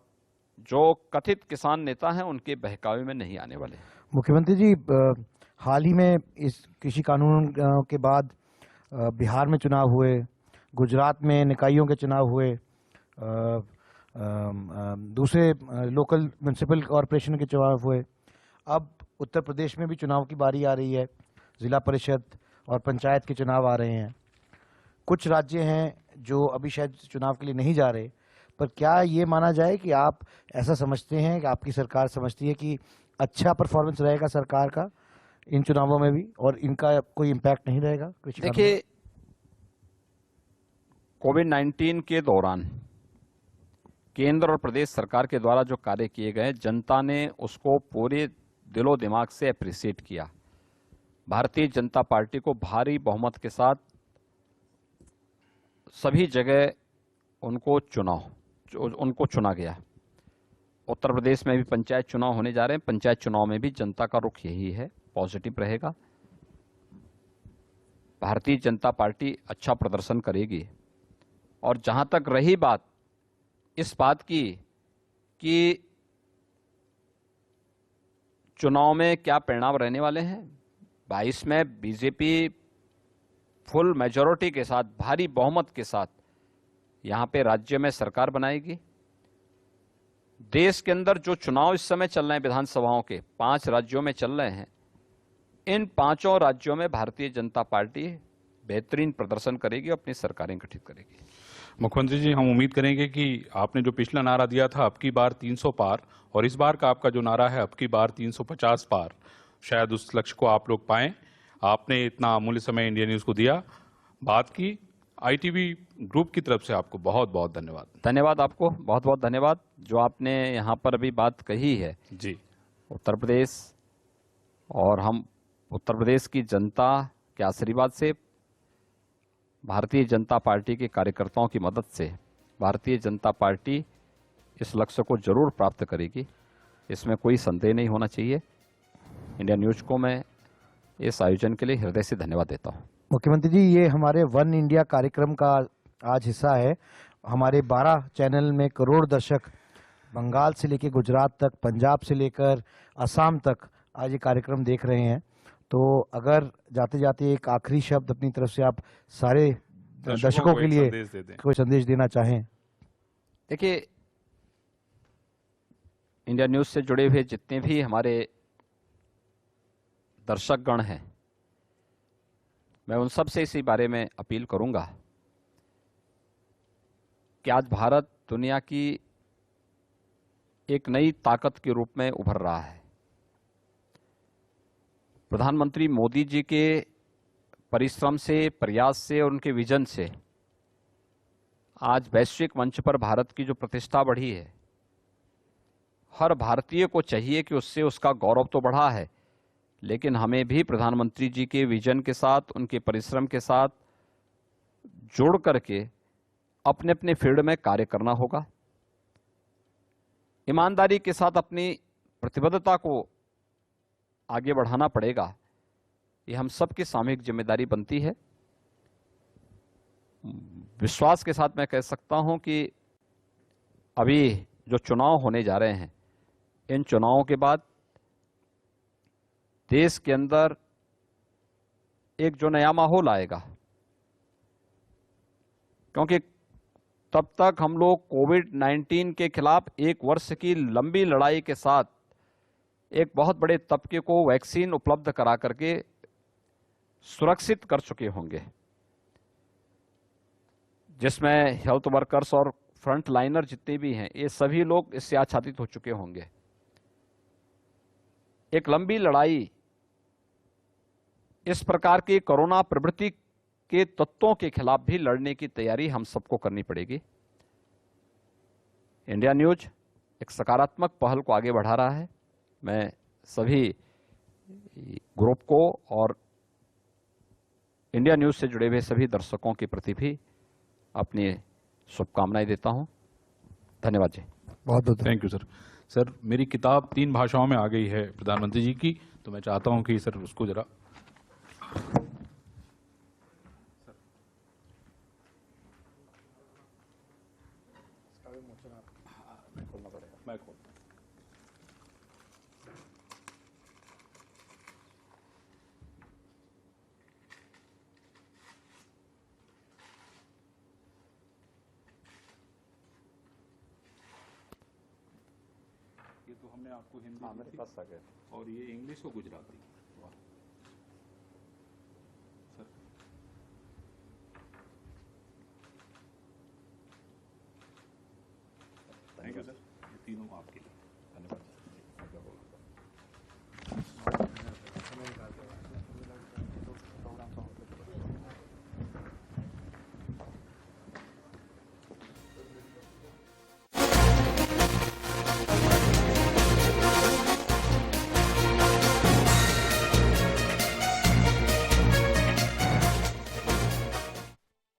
जो कथित किसान नेता हैं उनके बहकावे में नहीं आने वाले। मुख्यमंत्री जी, हाल ही में इस कृषि कानून के बाद बिहार में चुनाव हुए, गुजरात में निकायों के चुनाव हुए, दूसरे लोकल म्युनिसिपल कॉरपोरेशन के चुनाव हुए। अब उत्तर प्रदेश में भी चुनाव की बारी आ रही है, जिला परिषद और पंचायत के चुनाव आ रहे हैं। कुछ राज्य हैं जो अभी शायद चुनाव के लिए नहीं जा रहे, पर क्या ये माना जाए कि आप ऐसा समझते हैं कि आपकी सरकार समझती है कि अच्छा परफॉर्मेंस रहेगा सरकार का इन चुनावों में भी और इनका कोई इम्पैक्ट नहीं रहेगा? देखिए, कोविड-19 के दौरान केंद्र और प्रदेश सरकार के द्वारा जो कार्य किए गए, जनता ने उसको पूरे दिलो दिमाग से अप्रिशिएट किया। भारतीय जनता पार्टी को भारी बहुमत के साथ सभी जगह उनको चुना गया। उत्तर प्रदेश में भी पंचायत चुनाव होने जा रहे हैं, पंचायत चुनाव में भी जनता का रुख यही है, पॉजिटिव रहेगा। भारतीय जनता पार्टी अच्छा प्रदर्शन करेगी। और जहां तक रही बात इस बात की कि चुनाव में क्या परिणाम रहने वाले हैं, 22 में बीजेपी फुल मेजॉरिटी के साथ, भारी बहुमत के साथ यहां पे राज्य में सरकार बनाएगी। देश के अंदर जो चुनाव इस समय चल रहे हैं विधानसभाओं के 5 राज्यों में चल रहे हैं, इन 5 राज्यों में भारतीय जनता पार्टी बेहतरीन प्रदर्शन करेगी, अपनी सरकारें गठित करेगी। मुख्यमंत्री जी, हम उम्मीद करेंगे कि आपने जो पिछला नारा दिया था अब की बार 300 पार, और इस बार का आपका जो नारा है अब की बार 350 पार, शायद उस लक्ष्य को आप लोग पाएं। आपने इतना अमूल्य समय इंडिया न्यूज को दिया, बात की। आईटीवी ग्रुप की तरफ से आपको बहुत बहुत धन्यवाद। धन्यवाद आपको, बहुत बहुत धन्यवाद। जो आपने यहाँ पर अभी बात कही है जी, उत्तर प्रदेश, और हम उत्तर प्रदेश की जनता के आशीर्वाद से, भारतीय जनता पार्टी के कार्यकर्ताओं की मदद से भारतीय जनता पार्टी इस लक्ष्य को जरूर प्राप्त करेगी, इसमें कोई संदेह नहीं होना चाहिए। इंडिया न्यूज को मैं इस आयोजन के लिए हृदय से धन्यवाद देता हूँ। मुख्यमंत्री जी, ये हमारे वन इंडिया कार्यक्रम का आज हिस्सा है। हमारे 12 चैनल में करोड़ दर्शक बंगाल से लेकर गुजरात तक, पंजाब से लेकर असम तक आज ये कार्यक्रम देख रहे हैं। तो अगर जाते जाते एक आखिरी शब्द अपनी तरफ से आप सारे दर्शकों के एक लिए संदेश दे दें। कोई संदेश देना चाहें। देखिए, इंडिया न्यूज से जुड़े हुए जितने भी हमारे दर्शकगण हैं, मैं उन सब से इसी बारे में अपील करूंगा कि आज भारत दुनिया की एक नई ताकत के रूप में उभर रहा है। प्रधानमंत्री मोदी जी के परिश्रम से, प्रयास से और उनके विजन से आज वैश्विक मंच पर भारत की जो प्रतिष्ठा बढ़ी है, हर भारतीय को चाहिए कि उससे उसका गौरव तो बढ़ा है, लेकिन हमें भी प्रधानमंत्री जी के विजन के साथ, उनके परिश्रम के साथ जोड़ करके अपने अपने फील्ड में कार्य करना होगा। ईमानदारी के साथ अपनी प्रतिबद्धता को आगे बढ़ाना पड़ेगा। ये हम सबकी सामूहिक जिम्मेदारी बनती है। विश्वास के साथ मैं कह सकता हूं कि अभी जो चुनाव होने जा रहे हैं, इन चुनावों के बाद देश के अंदर एक जो नया माहौल आएगा, क्योंकि तब तक हम लोग कोविड-19 के खिलाफ 1 वर्ष की लंबी लड़ाई के साथ एक बहुत बड़े तबके को वैक्सीन उपलब्ध करा करके सुरक्षित कर चुके होंगे, जिसमें हेल्थ वर्कर्स और फ्रंट लाइनर जितने भी हैं, ये सभी लोग इससे आच्छादित हो चुके होंगे। एक लंबी लड़ाई इस प्रकार की कोरोना प्रवृत्ति के तत्वों के खिलाफ भी लड़ने की तैयारी हम सबको करनी पड़ेगी। इंडिया न्यूज एक सकारात्मक पहल को आगे बढ़ा रहा है। मैं सभी ग्रुप को और इंडिया न्यूज से जुड़े हुए सभी दर्शकों के प्रति भी अपनी शुभकामनाएं देता हूं। धन्यवाद जी। बहुत बहुत थैंक यू सर। सर, मेरी किताब 3 भाषाओं में आ गई है प्रधानमंत्री जी की, तो मैं चाहता हूं कि सर उसको जरा मैं खोल। ये तो हमने आपको हिंदी हाँ, मेरे पास आ गया। और ये इंग्लिश और गुजराती। वाह सर, थैंक यू सर। ये तीनों आपके लिए।